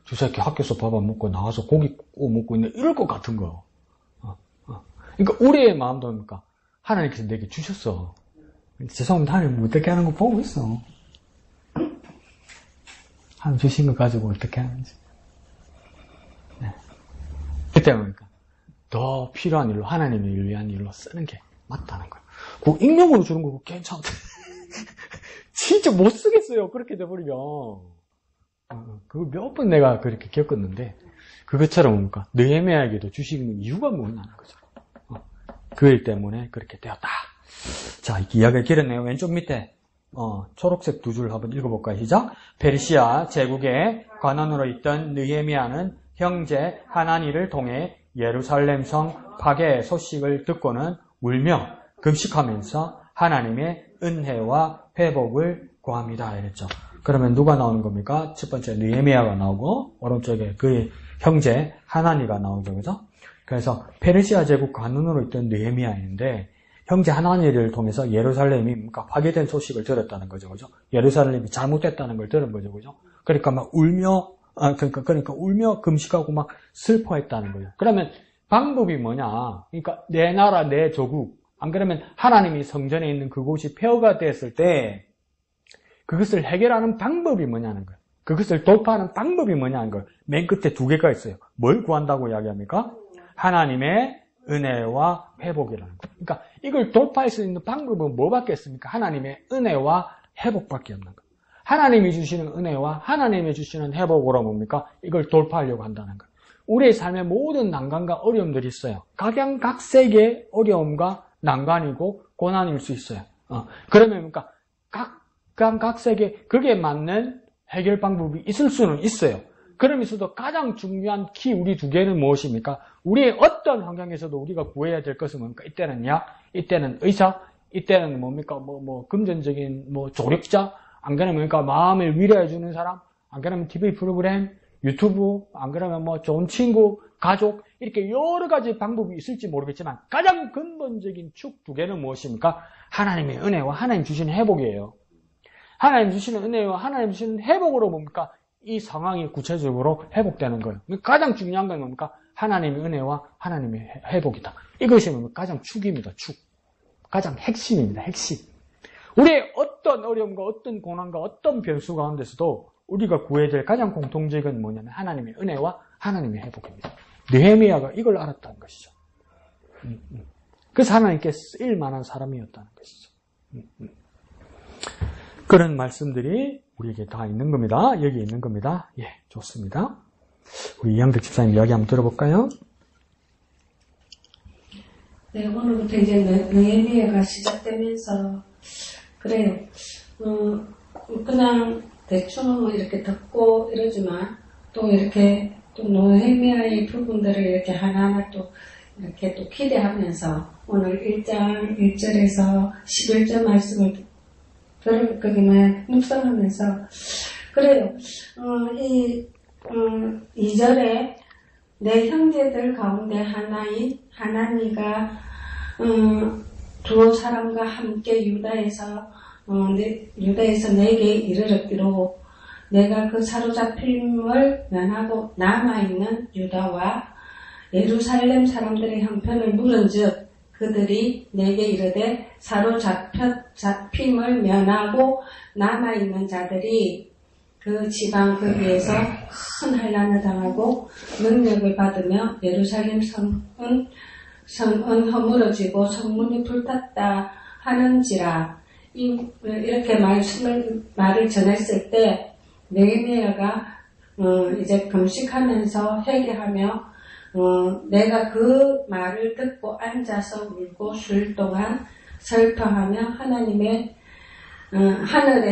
저 새끼 학교에서 밥 안 먹고 나와서 고기 구워 먹고 있네. 이럴 것 같은 거야. 그러니까 우리의 마음도 뭡니까? 하나님께서 내게 주셨어. 죄송합니다. 하나님 어떻게 하는 거 보고 있어. 하나님 주신 거 가지고 어떻게 하는지. 네. 그때 보니까 더 필요한 일로, 하나님을 위한 일로 쓰는 게 맞다는 거예요. 그 익명으로 주는 거 괜찮다. 진짜 못 쓰겠어요. 그렇게 돼버리면. 그거 몇 번 내가 그렇게 겪었는데, 그것처럼 뭡니까? 느헤미야에게도 주시는 이유가 뭐냐는 거죠. 그 일 때문에 그렇게 되었다. 자, 이야기가 길었네요. 왼쪽 밑에 초록색 두 줄 한번 읽어볼까요? 시작. 페르시아 제국의 관원으로 있던 느헤미야는 형제 하나니를 통해 예루살렘 성 파괴의 소식을 듣고는 울며 금식하면서 하나님의 은혜와 회복을 구합니다. 이랬죠. 그러면 누가 나오는 겁니까? 첫 번째 느헤미야가 나오고 오른쪽에 그의 형제 하나니가 나오죠. 그죠? 그래서 페르시아 제국 관원으로 있던 느헤미야인데 형제 하나니를 통해서 예루살렘이 파괴된 소식을 들었다는 거죠. 그죠? 예루살렘이 잘못됐다는 걸 들은 거죠. 그죠? 그러니까 막 울며 그러니까 울며 금식하고 막 슬퍼했다는 거예요. 그러면 방법이 뭐냐? 그러니까 내 나라 내 조국, 안 그러면 하나님이 성전에 있는 그곳이 폐허가 됐을 때 그것을 해결하는 방법이 뭐냐는 거예요. 그것을 돌파하는 방법이 뭐냐는 거예요. 맨 끝에 두 개가 있어요. 뭘 구한다고 이야기합니까? 하나님의 은혜와 회복이라는 거예요. 그러니까 이걸 돌파할 수 있는 방법은 뭐밖에 없습니까? 하나님의 은혜와 회복밖에 없는 거예요. 하나님이 주시는 은혜와 하나님이 주시는 회복으로 뭡니까? 이걸 돌파하려고 한다는 거예요. 우리의 삶에 모든 난관과 어려움들이 있어요. 각양각색의 어려움과 난관이고 고난일 수 있어요. 그러면 뭡니까? 각양각색의 그게 맞는 해결 방법이 있을 수는 있어요. 그러면서도 가장 중요한 키 우리 두 개는 무엇입니까? 우리의 어떤 환경에서도 우리가 구해야 될 것은 뭡니까? 이때는 약, 이때는 의사, 이때는 뭡니까? 금전적인 조력자, 안 그러면 뭡니까? 마음을 위로해 주는 사람, 안 그러면 TV 프로그램, 유튜브, 안 그러면 좋은 친구, 가족, 이렇게 여러 가지 방법이 있을지 모르겠지만 가장 근본적인 축 두 개는 무엇입니까? 하나님의 은혜와 하나님 주시는 회복이에요. 하나님 주시는 은혜와 하나님 주시는 회복으로 뭡니까? 이 상황이 구체적으로 회복되는 거예요. 가장 중요한 건 뭡니까? 하나님의 은혜와 하나님의 회복이다. 이것이 뭡니까? 가장 축입니다. 축. 가장 핵심입니다. 핵심. 우리의 어떤 어려움과 어떤 고난과 어떤 변수 가운데서도 우리가 구해야 될 가장 공통적인 뭐냐면 하나님의 은혜와 하나님의 회복입니다. 느헤미야가 이걸 알았다는 것이죠. 그래서 하나님께 쓰일 만한 사람이었다는 것이죠. 그런 말씀들이 우리에게 다 있는 겁니다. 여기 있는 겁니다. 예, 좋습니다. 우리 이양득 집사님 이야기 한번 들어볼까요? 네, 오늘부터 이제 느헤미야가 시작되면서 그래요. 그냥 대충 이렇게 듣고 이러지만 또 이렇게 또 느헤미야의 부분들을 이렇게 하나하나 또 이렇게 또 기대하면서 오늘 1장 1절에서 11절 말씀을 거기만 묵상하면서 그래요. 2절에 내 형제들 가운데 하나니가 두 사람과 함께 유다에서 내게 이르렀기로 내가 그 사로잡힘을 면하고 남아있는 유다와 예루살렘 사람들의 형편을 물은즉 그들이 내게 이르되 사로잡힘을 면하고 남아있는 자들이 그 지방 거기에서 큰 환난을 당하고 능력을 받으며 예루살렘 성은 허물어지고 성문이 불탔다 하는지라. 이렇게 말을 전했을 때 느헤미야가 이제 금식하면서 회개하며 내가 그 말을 듣고 앉아서 울고 쉴 동안 슬퍼하며 하늘의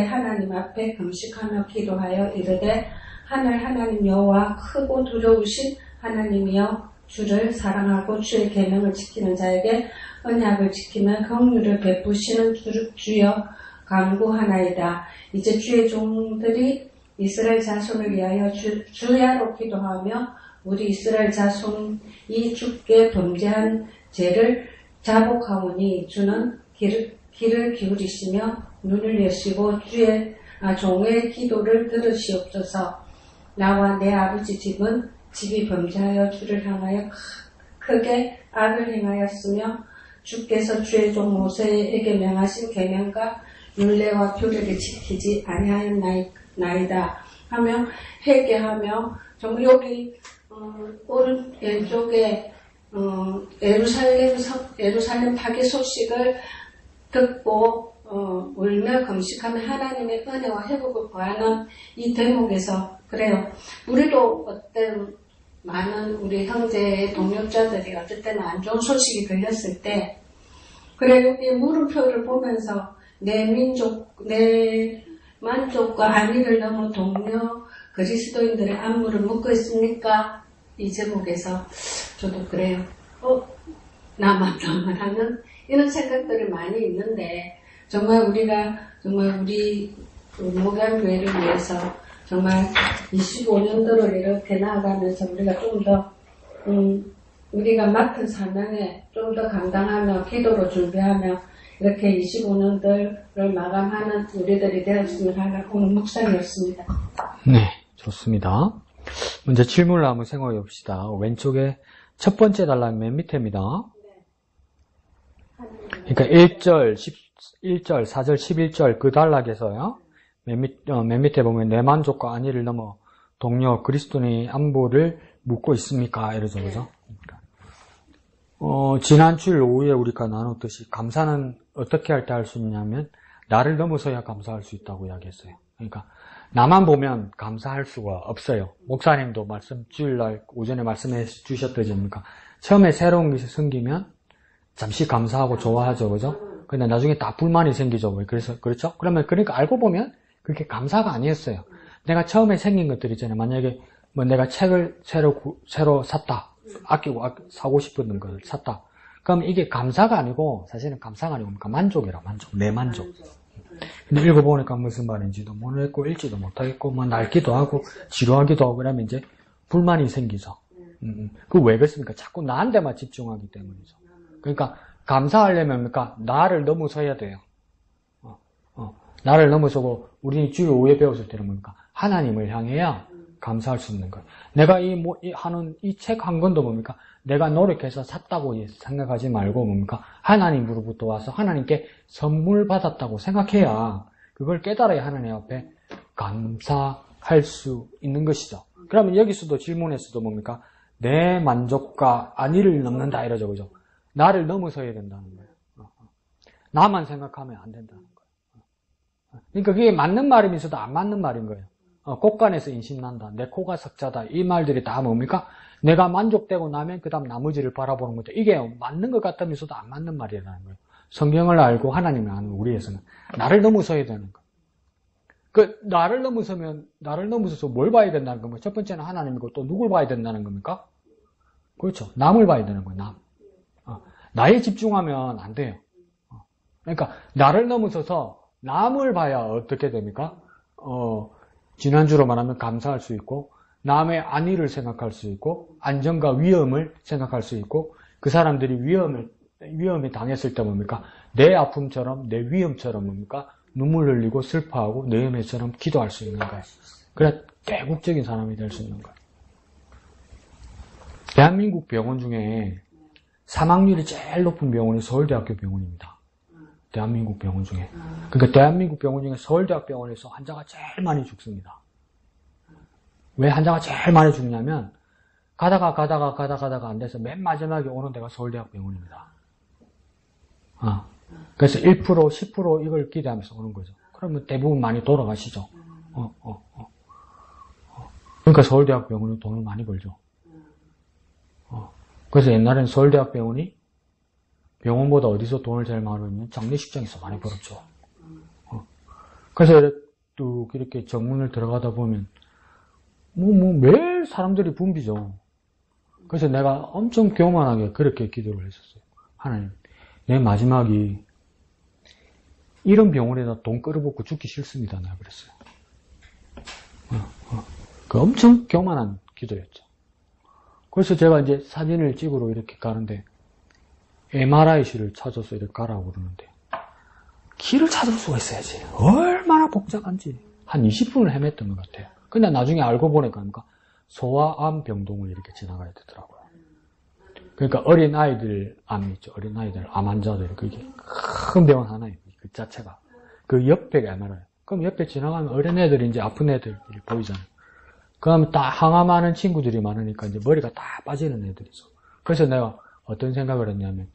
하나님 앞에 금식하며 기도하여 이르되 하늘 하나님 여호와 크고 두려우신 하나님이여 주를 사랑하고 주의 계명을 지키는 자에게 언약을 지키며 긍휼을 베푸시는 주여 간구하나이다. 이제 주의 종들이 이스라엘 자손을 위하여 주야로 기도하며 우리 이스라엘 자손이 주께 범죄한 죄를 자복하오니 주는 귀를 기울이시며 눈을 여시고 종의 기도를 들으시옵소서. 나와 내 아버지 집이 범죄하여 주를 향하여 크게 악을 행하였으며 주께서 주의 종 모세에게 명하신 계명과 율례와 규례를 지키지 아니하였나이다 하며 회개하며 정말 여기 오른 왼쪽에 예루살렘 파괴 소식을 듣고 울며 금식하며 하나님의 은혜와 회복을 구하는 이 대목에서 그래요. 우리도 어떤 많은 우리 형제의 동역자들이 어떨 때는 안 좋은 소식이 들렸을 때 그래 여기 물음표를 보면서 내 만족과 안위를 넘어 동료 그리스도인들의 안무를 묻고 있습니까? 이 제목에서 저도 그래요. 나만 하는 이런 생각들이 많이 있는데 정말 우리가 우리 목양교회를 위해서 정말 25년도를 이렇게 나아가면서 우리가 좀 더 우리가 맡은 사명에 좀 더 감당하며 기도로 준비하며 이렇게 25년들을 마감하는 우리들이 되었으면 하는 오늘 묵상이었습니다. 네, 좋습니다. 먼저 질문을 한번 생각해 봅시다. 왼쪽에 첫 번째 단락 맨 밑에입니다. 그러니까 1절, 4절, 11절 그 단락에서요. 맨 밑에 보면 내 만족과 안위를 넘어 동료 그리스도인의 안보를 묻고 있습니까? 이러죠, 그죠? 지난 주일 오후에 우리가 나눴듯이 감사는 어떻게 할 때 할 수 있냐면 나를 넘어서야 감사할 수 있다고 이야기했어요. 그러니까 나만 보면 감사할 수가 없어요. 목사님도 주일날 오전에 말씀해 주셨듯이 처음에 새로운 것이 생기면 잠시 감사하고 좋아하죠, 그죠? 근데 나중에 다 불만이 생기죠. 그렇죠? 그러니까 알고 보면 그렇게 감사가 아니었어요. 내가 처음에 생긴 것들 있잖아요. 만약에 내가 책을 새로 샀다. 아끼고 사고 싶은 걸 샀다. 그럼 이게 감사가 아니고 사실은 감사가 아니고 만족이라 내 만족. 근데 읽어보니까 무슨 말인지도 모르겠고 읽지도 못하겠고 낡기도 하고 지루하기도 하고 그러면 이제 불만이 생기죠. 그 왜 그렇습니까? 자꾸 나한테만 집중하기 때문이죠. 그러니까 감사하려면 나를 넘어서야 돼요. 나를 넘어서고 우리는 주일 오후에 배웠을 때는 하나님을 향해야 감사할 수 있는 거예요. 내가 이 책 한 권도 내가 노력해서 샀다고 생각하지 말고 하나님으로부터 와서 하나님께 선물 받았다고 생각해야 그걸 깨달아야 하나님 앞에 감사할 수 있는 것이죠. 그러면 여기서도 질문에서도 내 만족과 안위를 넘는다 이러죠, 그죠? 나를 넘어서야 된다는 거예요. 나만 생각하면 안 된다는 거예요. 그러니까 그게 맞는 말이면서도 안 맞는 말인 거예요. 곳간에서 인심난다. 내 코가 석자다. 이 말들이 다 뭡니까? 내가 만족되고 나면 그 다음 나머지를 바라보는 거죠. 이게 맞는 것 같으면서도 안 맞는 말이라는 거예요. 성경을 알고 하나님을 아는 우리에서는 나를 넘어서야 되는 거예요. 나를 넘어서서 뭘 봐야 된다는 겁니까? 첫 번째는 하나님이고 또 누굴 봐야 된다는 겁니까? 그렇죠. 남을 봐야 되는 거예요. 남. 나에 집중하면 안 돼요. 그러니까 나를 넘어서서 남을 봐야 어떻게 됩니까? 지난주로 말하면 감사할 수 있고 남의 안위를 생각할 수 있고 안전과 위험을 생각할 수 있고 그 사람들이 위험에 당했을 때 뭡니까? 내 아픔처럼 내 위험처럼 뭡니까? 눈물 흘리고 슬퍼하고 느헤미야처럼 기도할 수 있는 거예요. 그래 대국적인 사람이 될 수 있는 거예요. 대한민국 병원 중에 사망률이 제일 높은 병원이 서울대학교 병원입니다. 대한민국 병원 중에. 그러니까 대한민국 병원 중에 서울대학병원에서 환자가 제일 많이 죽습니다. 왜 환자가 제일 많이 죽냐면 가다가 안 돼서 맨 마지막에 오는 데가 서울대학병원입니다. 그래서 1%, 10% 이걸 기대하면서 오는 거죠. 그러면 대부분 많이 돌아가시죠. 그러니까 서울대학병원은 돈을 많이 벌죠. 그래서 옛날에는 서울대학병원이 병원보다 어디서 돈을 제일 많이 벌냐면 장례식장에서 많이 벌었죠. 그래서 또 이렇게 정문을 들어가다 보면 매일 사람들이 붐비죠. 그래서 내가 엄청 교만하게 그렇게 기도를 했었어요. 하나님, 내 마지막이 이런 병원에다 돈 끌어붓고 죽기 싫습니다. 내가 그랬어요. 그 엄청 교만한 기도였죠. 그래서 제가 이제 사진을 찍으러 이렇게 가는데 MRI실을 찾아서 이렇게 가라고 그러는데 길을 찾을 수가 있어야지. 얼마나 복잡한지. 한 20분을 헤맸던 것 같아요. 근데 나중에 알고 보니까 소아암 병동을 이렇게 지나가야 되더라고요. 그러니까 어린 아이들 암 있죠. 어린 아이들 암 환자들 그게 큰 병원 하나예요. 그 자체가. 그 옆에 MRI. 그럼 옆에 지나가면 어린 애들이 이제 아픈 애들이 보이잖아요. 그럼 다 항암하는 친구들이 많으니까 이제 머리가 다 빠지는 애들이죠. 그래서 내가 어떤 생각을 했냐면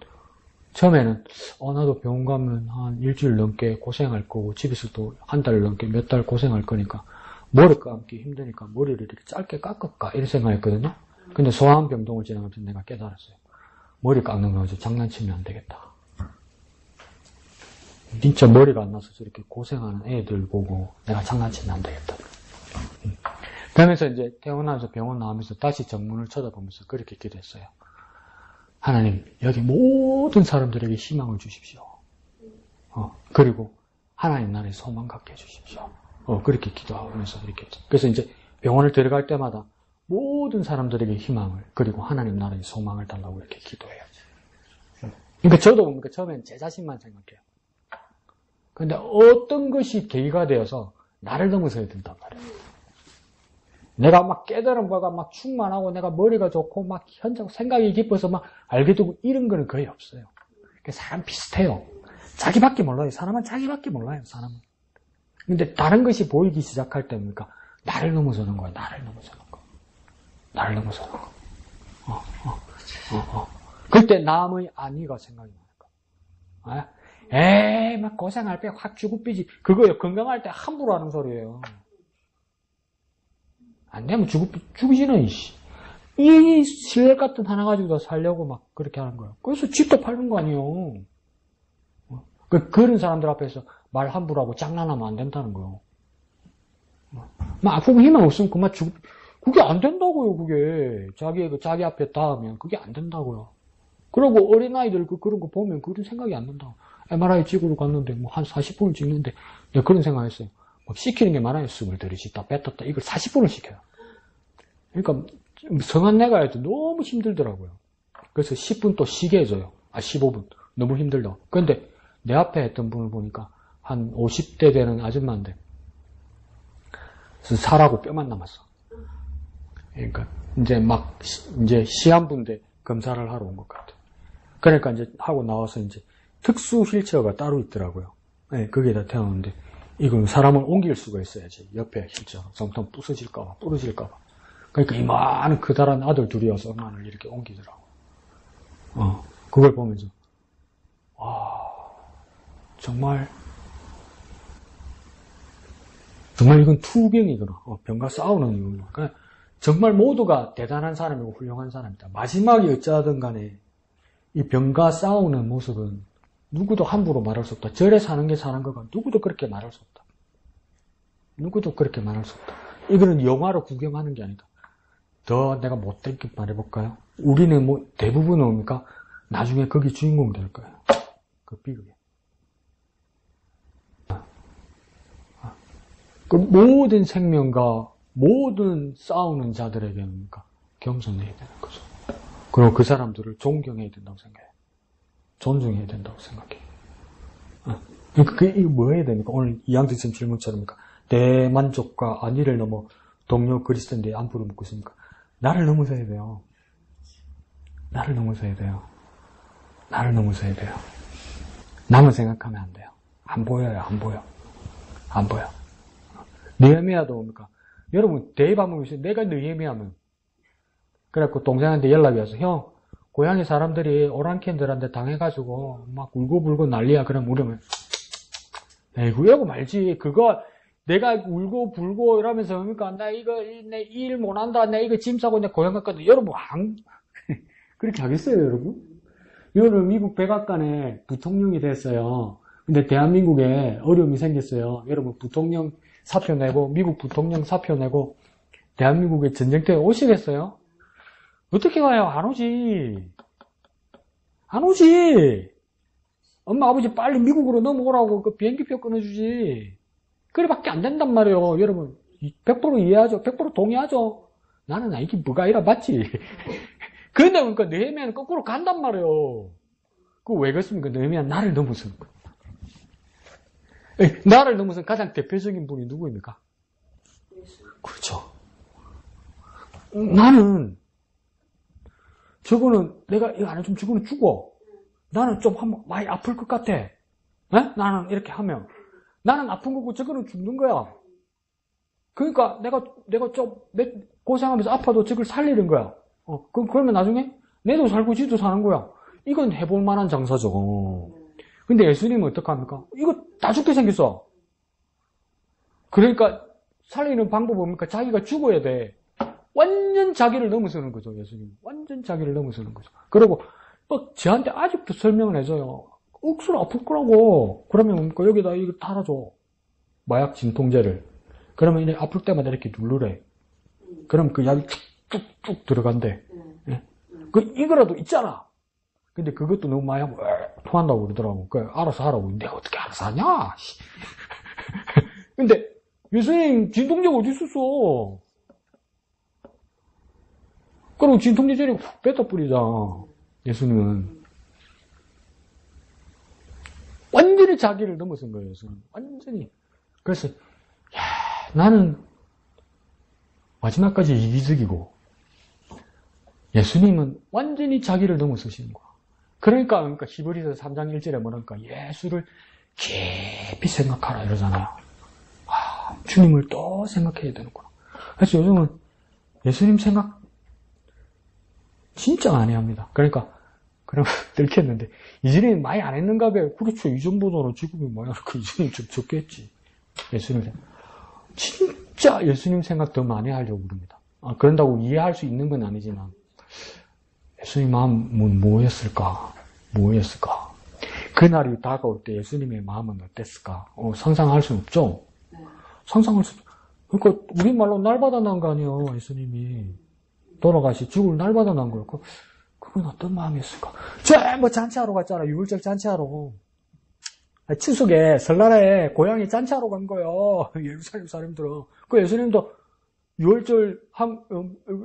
처음에는 나도 병원 가면 한 일주일 넘게 고생할 거고 집에서도 한 달 넘게 몇 달 고생할 거니까 머리 감기 힘드니까 머리를 이렇게 짧게 깎을까 이런 생각했거든요. 근데 소아암 병동을 지나가면서 내가 깨달았어요. 머리 깎는 거 가지고 장난치면 안 되겠다. 진짜 머리가 안 나서 저렇게 고생하는 애들 보고 내가 장난치면 안 되겠다. 그러면서 이제 태어나서 병원 나오면서 다시 정문을 쳐다보면서 그렇게 기도했어요. 하나님, 여기 모든 사람들에게 희망을 주십시오. 그리고 하나님 나라에 소망 갖게 해주십시오. 그렇게 기도하면서 이렇게 했죠. 그래서 이제 병원을 들어갈 때마다 모든 사람들에게 희망을, 그리고 하나님 나라에 소망을 달라고 이렇게 기도해야지. 그러니까 저도 보니까 처음엔 제 자신만 생각해요. 근데 어떤 것이 계기가 되어서 나를 넘어서야 된단 말이에요. 내가 막 깨달은 바가 막 충만하고 내가 머리가 좋고 막 현장 생각이 깊어서 막 알게 되고 이런 거는 거의 없어요. 사람 비슷해요. 자기밖에 몰라요. 사람은 자기밖에 몰라요. 사람은. 근데 다른 것이 보이기 시작할 때 뭡니까? 나를 넘어서는 거야. 나를 넘어서는 거. 나를 넘어서는 거. 그때 남의 안위가 생각이 나니까. 에이, 막 고생할 때 확 죽고 삐지. 그거요. 건강할 때 함부로 하는 소리예요. 안 되면 죽이지는, 이씨. 이 실력 같은 하나 가지고 살려고 막 그렇게 하는 거야. 그래서 집도 팔는 거 아니에요. 그런 사람들 앞에서 말 함부로 하고 장난하면 안 된다는 거예요. 막 아프고 희망 없으면 그만 그게 안 된다고요, 그게. 자기 앞에 닿으면 그게 안 된다고요. 그리고 어린아이들 그런 거 보면 그런 생각이 안 난다고. MRI 찍으러 갔는데 뭐 한 40분을 찍는데 내가 그런 생각했어요. 막 시키는 게 많아요. 숨을 들이쉬다 뱉었다. 이걸 40분을 시켜요. 그러니까 성한 내가 해도 너무 힘들더라고요. 그래서 10분 또 쉬게 해줘요. 15분. 너무 힘들다. 그런데 내 앞에 했던 분을 보니까 한 50대 되는 아줌마인데 그래서 살하고 뼈만 남았어. 그러니까 이제 시한부인데 검사를 하러 온 것 같아. 그러니까 이제 하고 나와서 이제 특수 휠체어가 따로 있더라고요. 네, 거기에다 태우는데 이건 사람을 옮길 수가 있어야지. 옆에 휠체어. som통 부서질까봐, 부러질까봐. 그러니까 이만한 커다란 아들 둘이어서 엄마를 이렇게 옮기더라고. 그걸 보면서 정말 이건 투병이구나. 병과 싸우는 이유구나. 그러니까 정말 모두가 대단한 사람이고 훌륭한 사람이다. 마지막에 어찌하든 간에 이 병과 싸우는 모습은 누구도 함부로 말할 수 없다. 절에 사는 게 사는 거가 누구도 그렇게 말할 수 없다. 누구도 그렇게 말할 수 없다. 이거는 영화로 구경하는 게 아니다. 더 내가 못되게 말해볼까요? 우리는 뭐 대부분은 뭡니까? 나중에 거기 주인공 될 거예요. 그 비극에. 그 모든 생명과 모든 싸우는 자들에게는 뭡니까? 겸손해야 되는 거죠. 그리고 그 사람들을 존경해야 된다고 생각해요. 존중해야 된다고 생각해요. 이거 뭐 해야 됩니까? 오늘 이양득선 질문처럼 대만족과 안위를 넘어 동료 그리스도인데 안부를 묻고 있습니까? 나를 넘어서야 돼요. 나를 넘어서야 돼요. 나를 넘어서야 돼요. 남을 생각하면 안 돼요. 안 보여요. 안 보여. 안 보여. 느헤미야도 뭡니까? 여러분 대입 한번 보세요. 내가 느헤미야면 그래갖고 동생한테 연락이 와서 형 고향의 사람들이 오랑캐들한테 당해가지고 막 울고불고 난리야. 그럼 우리면 에이구 이러고 말지. 그거 내가 울고불고 이러면서 뭡니까? 나 이거 내 일 못한다. 내 이거 짐 싸고 내 고향 갔거든. 여러분 그렇게 하겠어요, 여러분? 여러분 미국 백악관에 부통령이 됐어요. 근데 대한민국에 어려움이 생겼어요. 여러분 부통령 사표 내고 미국 부통령 사표 내고 대한민국에 전쟁터에 오시겠어요? 어떻게 가요? 안 오지. 안 오지. 엄마, 아버지 빨리 미국으로 넘어오라고 그 비행기표 끊어주지. 그래밖에 안 된단 말이에요. 여러분, 100% 이해하죠? 100% 동의하죠? 나는 이게 뭐가 아니라 맞지. 그런데 그러니까 느헤미야는 거꾸로 간단 말이에요. 그거 왜 그렇습니까? 느헤미야는 나를 넘어서는 거예요. 나를 넘어선 가장 대표적인 분이 누구입니까? 그렇죠. 나는 저거는 내가 이거 안 해주면 저거는 죽어. 나는 좀 한번 많이 아플 것 같아. 에? 나는 이렇게 하면 나는 아픈 거고 저거는 죽는 거야. 그러니까 내가 좀 고생하면서 아파도 저걸 살리는 거야. 그러면 나중에 내도 살고 지도 사는 거야. 이건 해볼 만한 장사죠. 근데 예수님은 어떡합니까? 이거 다 죽게 생겼어. 그러니까 살리는 방법은 뭡니까? 자기가 죽어야 돼. 완전 자기를 넘어서는 거죠, 예수님. 완전 자기를 넘어서는 거죠. 그리고 저한테 아직도 설명을 해줘요. 억수로 아플 거라고. 그러면 뭡니까? 여기다 이거 달아줘. 마약 진통제를. 그러면 이제 아플 때마다 이렇게 누르래. 그럼 그 약이 쭉쭉쭉 들어간대. 예? 이거라도 있잖아. 근데 그것도 너무 많이 하면 토한다고 그러더라고. 알아서 하라고. 내가 어떻게 알아서 하냐? 근데 예수님 진통제 어디 있었어? 그리고 진통제 젤리 훅 뱉어 뿌리자. 예수님은 완전히 자기를 넘어선 거예요. 예수님 완전히. 그래서 나는 마지막까지 이기적이고 예수님은 완전히 자기를 넘어서시는 거야. 그러니까 히브리서 3장 1절에 뭐랄까 예수를 깊이 생각하라 이러잖아요. 주님을 또 생각해야 되는구나. 그래서 요즘은 예수님 생각 진짜 많이 합니다. 그러니까 그러면 들켰는데 이전에는 많이 안 했는가 봐요. 그렇죠. 이전보다는 지금이 많이 하니까 이전에는 좀 적겠지. 예수님 생각. 진짜 예수님 생각 더 많이 하려고 그럽니다. 그런다고 이해할 수 있는 건 아니지만 예수님 마음은 뭐였을까? 뭐였을까? 그날이 다가올 때 예수님의 마음은 어땠을까? 상상할 수는 없죠? 상상할 수 그러니까 우리말로 날받아 난 거 아니에요. 예수님이 돌아가시 죽을 날받아 난 거예요. 그건 어떤 마음이었을까? 전부 잔치하러 갔잖아. 유월절 잔치하러. 추석에 설날에 고향에 잔치하러 간 거예요. 예루살렘 사람들은. 그 예수님도 유월절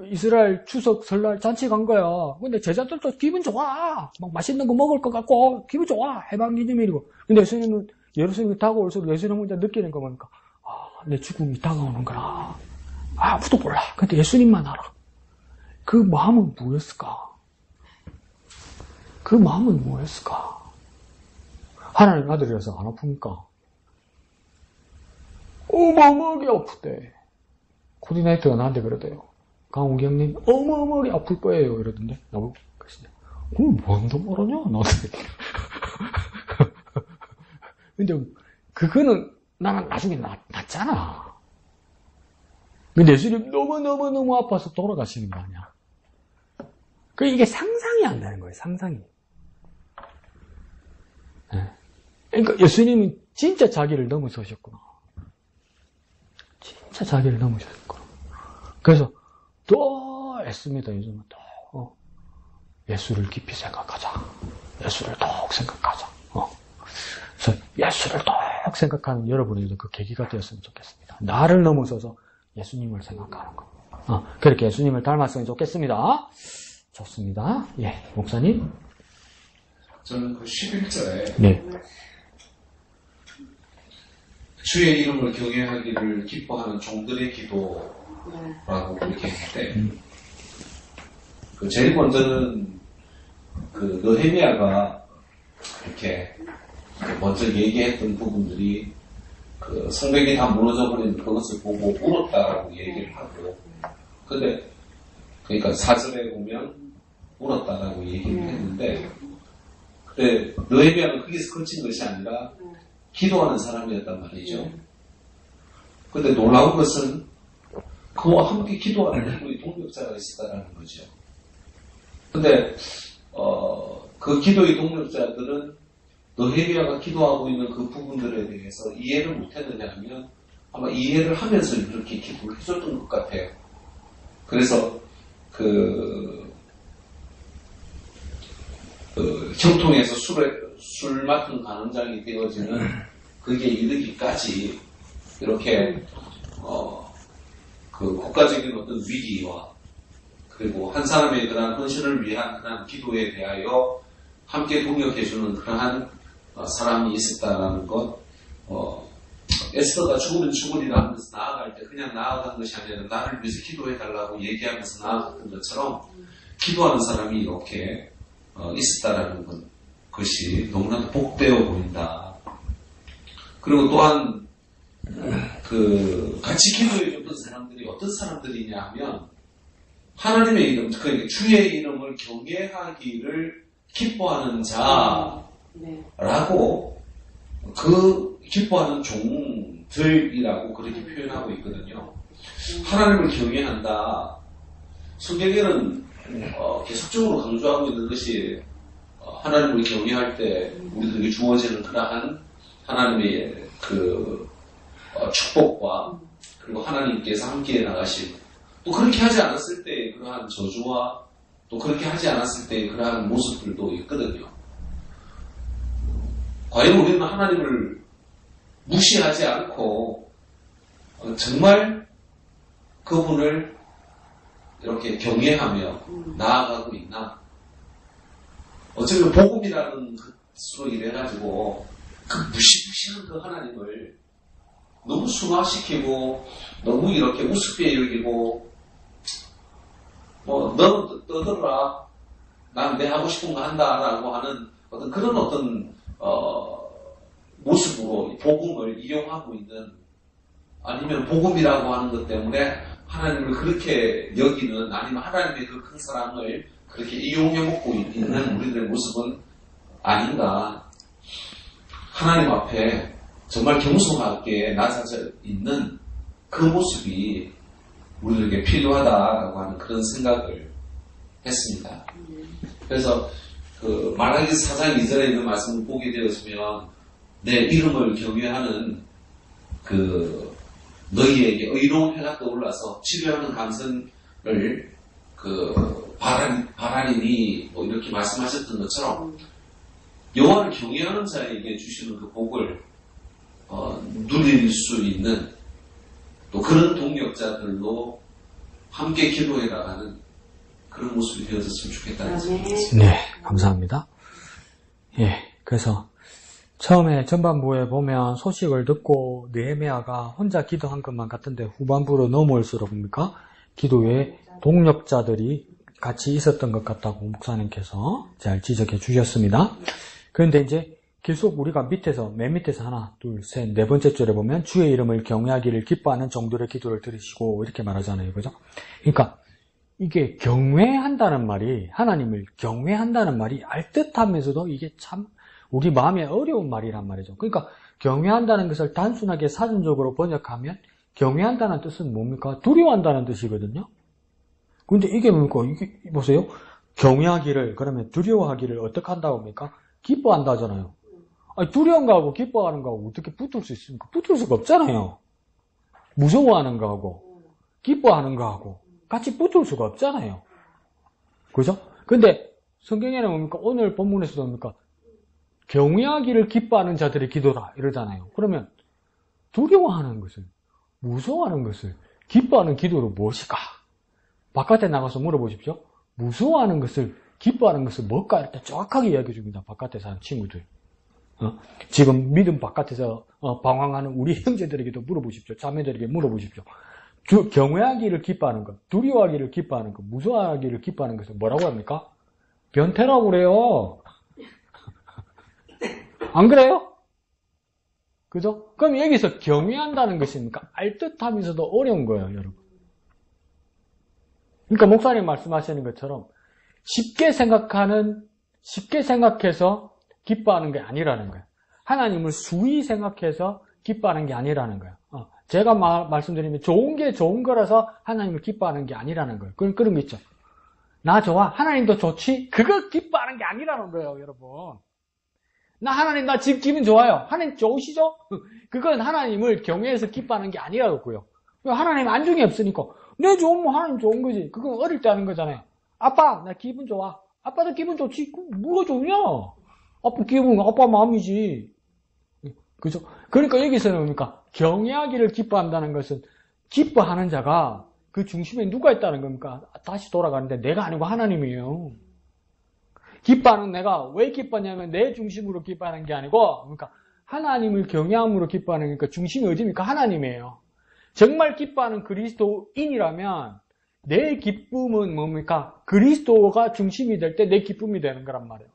이스라엘 추석 설날 잔치 간 거야. 근데 제자들도 기분 좋아. 막 맛있는 거 먹을 것 같고 기분 좋아. 해방 기념일이고. 근데 예수님은 예루살렘이 다가올수록 예수님 혼자 느끼는 거 보니까 내 죽음이 다가오는구나. 아무도 몰라. 근데 예수님만 알아. 그 마음은 뭐였을까? 그 마음은 뭐였을까? 하나님 아들이라서 안 아픕니까? 어마어마하게 아프대. 코디네이터가 나한테 그러대요. 강욱이 형님 어마어마하게 아플 거예요 이러던데 나보고 그러시네. 뭔도 모르냐 나한테. 근데 그거는 나는 나중에 낫잖아. 근데 예수님 너무 아파서 돌아가시는 거 아니야. 이게 상상이 안 되는 거예요. 상상이. 네. 그러니까 예수님은 진짜 자기를 넘어서셨구나. 진짜 자기를 넘으셨구나. 그래서 더 애씁니다. 요즘은 더 예수를 깊이 생각하자. 예수를 더욱 생각하자. 그래서 예수를 더욱 생각하는 여러분에게도 그 계기가 되었으면 좋겠습니다. 나를 넘어서서 예수님을 생각하는 거. 그렇게 예수님을 닮았으면 좋겠습니다. 좋습니다. 예, 목사님. 저는 그 11절에 네. 주의 이름을 경외하기를 기뻐하는 종들의 기도라고 그렇게 했는데 그 제일 먼저는 그 느헤미야가 이렇게 먼저 얘기했던 부분들이 그 성벽이 다 무너져버린 그것을 보고 울었다라고 얘기를 하고 근데 그러니까 4절에 보면 울었다라고 얘기를 했는데 근데 느헤미야는 거기서 그친 것이 아니라 기도하는 사람이었단 말이죠. 근데 놀라운 것은 그와 함께 기도하는 기도의 동력자가 있었다는 거죠. 근데 그 기도의 동력자들은 느헤미야가 기도하고 있는 그 부분들에 대해서 이해를 못했느냐 하면 아마 이해를 하면서 이렇게 기도를 해줬던 것 같아요. 그래서 형통에서 술 맡은 간원장이 되어지는 그게 이르기까지 이렇게 그 국가적인 어떤 위기와 그리고 한 사람의 그러한 헌신을 위한 그러한 기도에 대하여 함께 동역해주는 그러한 사람이 있었다라는 것. 에스더가 죽으면 죽으리라 하면서 나아갈 때 그냥 나아간 것이 아니라 나를 위해서 기도해달라고 얘기하면서 나아갔던 것처럼 기도하는 사람이 이렇게 있었다라는 것이 너무나도 복되어 보인다. 그리고 또한 같이 기도해줬던 사람들이 어떤 사람들이냐 하면 하나님의 이름, 그러니까 주의 이름을 경외하기를 기뻐하는 자라고 그 기뻐하는 종들이라고 그렇게 표현하고 있거든요. 하나님을 경외한다. 성경에는 계속적으로 강조하고 있는 것이 하나님을 경외할 때 우리들에게 주어지는 그러한 하나님의 축복과 그리고 하나님께서 함께 나가시고 또 그렇게 하지 않았을 때 그러한 저주와 또 그렇게 하지 않았을 때 그러한 모습들도 있거든요. 과연 우리는 하나님을 무시하지 않고 정말 그분을 이렇게 경외하며 나아가고 있나? 어쩌면 복음이라는 것으로 이래가지고 그 무시무시한 그 하나님을 너무 순화시키고 너무 이렇게 우습게 여기고 너는 떠들어라. 난 내 하고 싶은 거 한다라고 하는 그런 모습으로 복음을 이용하고 있는 아니면 복음이라고 하는 것 때문에 하나님을 그렇게 여기는 아니면 하나님의 그 큰 사랑을 그렇게 이용해 먹고 있는 우리들의 모습은 아닌가. 하나님 앞에 정말 겸손하게 낮아져 있는 그 모습이 우리에게 필요하다라고 하는 그런 생각을 했습니다. 그래서 말라기 4장 2절에 있는 말씀을 보게 되었으면 내 이름을 경외하는 너희에게 의로운 해가 떠올라서 치료하는 감성을 바라리니 이렇게 말씀하셨던 것처럼 여호와를 경외하는 자에게 주시는 그 복을 누릴 수 있는 또 그런 동역자들로 함께 기도해 나가는 그런 모습이 되어졌으면 좋겠다는 생각입니다. 네, 감사합니다. 예, 그래서 처음에 전반부에 보면 소식을 듣고 느헤미야가 혼자 기도한 것만 같은데 후반부로 넘어올수록 뭡니까? 기도에 동력자들이 같이 있었던 것 같다고 목사님께서 잘 지적해 주셨습니다. 그런데 이제 계속 우리가 맨 밑에서 하나, 둘, 셋, 네 번째 줄에 보면 주의 이름을 경외하기를 기뻐하는 정도의 기도를 들으시고 이렇게 말하잖아요. 그죠? 그러니까 이게 경외한다는 말이, 하나님을 경외한다는 말이 알듯하면서도 이게 참 우리 마음에 어려운 말이란 말이죠. 그러니까 경외한다는 것을 단순하게 사전적으로 번역하면 경외한다는 뜻은 뭡니까? 두려워한다는 뜻이거든요. 근데 이게 뭡니까? 이게 보세요. 경외하기를, 그러면 두려워하기를 어떻게 한다고 합니까? 기뻐한다잖아요. 아니, 두려운 거하고 기뻐하는 거하고 어떻게 붙을 수 있습니까? 붙을 수가 없잖아요. 무서워하는 거하고 기뻐하는 거하고 같이 붙을 수가 없잖아요. 그죠? 근데 성경에는 뭡니까? 오늘 본문에서도 뭡니까? 경외하기를 기뻐하는 자들의 기도라 이러잖아요. 그러면 두려워하는 것을, 무서워하는 것을 기뻐하는 기도로 무엇일까? 바깥에 나가서 물어보십시오. 무서워하는 것을, 기뻐하는 것을 뭘까? 이렇게 정확하게 이야기해 줍니다. 바깥에 사는 친구들. 지금 믿음 바깥에서 방황하는 우리 형제들에게도 물어보십시오. 자매들에게 물어보십시오. 경외하기를 기뻐하는 것, 두려워하기를 기뻐하는 것, 무서워하기를 기뻐하는 것을 뭐라고 합니까? 변태라고 그래요. 안 그래요? 그죠? 그럼 여기서 경외한다는 것입니까? 알듯하면서도 어려운 거예요, 여러분. 그러니까 목사님 말씀하시는 것처럼 쉽게 생각해서 기뻐하는 게 아니라는 거예요. 하나님을 수위 생각해서 기뻐하는 게 아니라는 거예요. 제가 말씀드리면 좋은 게 좋은 거라서 하나님을 기뻐하는 게 아니라는 거예요. 그런 거 있죠. 나 좋아. 하나님도 좋지? 그거 기뻐하는 게 아니라는 거예요, 여러분. 하나님, 나 지금 기분 좋아요. 하나님 좋으시죠? 그건 하나님을 경외해서 기뻐하는 게 아니라고요. 하나님 안중이 없으니까. 내 좋으면 하나님 좋은 거지. 그건 어릴 때 하는 거잖아요. 아빠, 나 기분 좋아. 아빠도 기분 좋지? 뭐가 좋냐? 아빠 기쁘면 아빠 마음이지. 그죠? 그러니까 여기서는 뭡니까? 경외하기를 기뻐한다는 것은 기뻐하는 자가 그 중심에 누가 있다는 겁니까? 다시 돌아가는데 내가 아니고 하나님이에요. 기뻐하는 내가 왜 기뻐하냐면 내 중심으로 기뻐하는 게 아니고, 그러니까 하나님을 경외함으로 기뻐하는, 그러니까 중심이 어디입니까? 하나님이에요. 정말 기뻐하는 그리스도인이라면 내 기쁨은 뭡니까? 그리스도가 중심이 될 때 내 기쁨이 되는 거란 말이에요.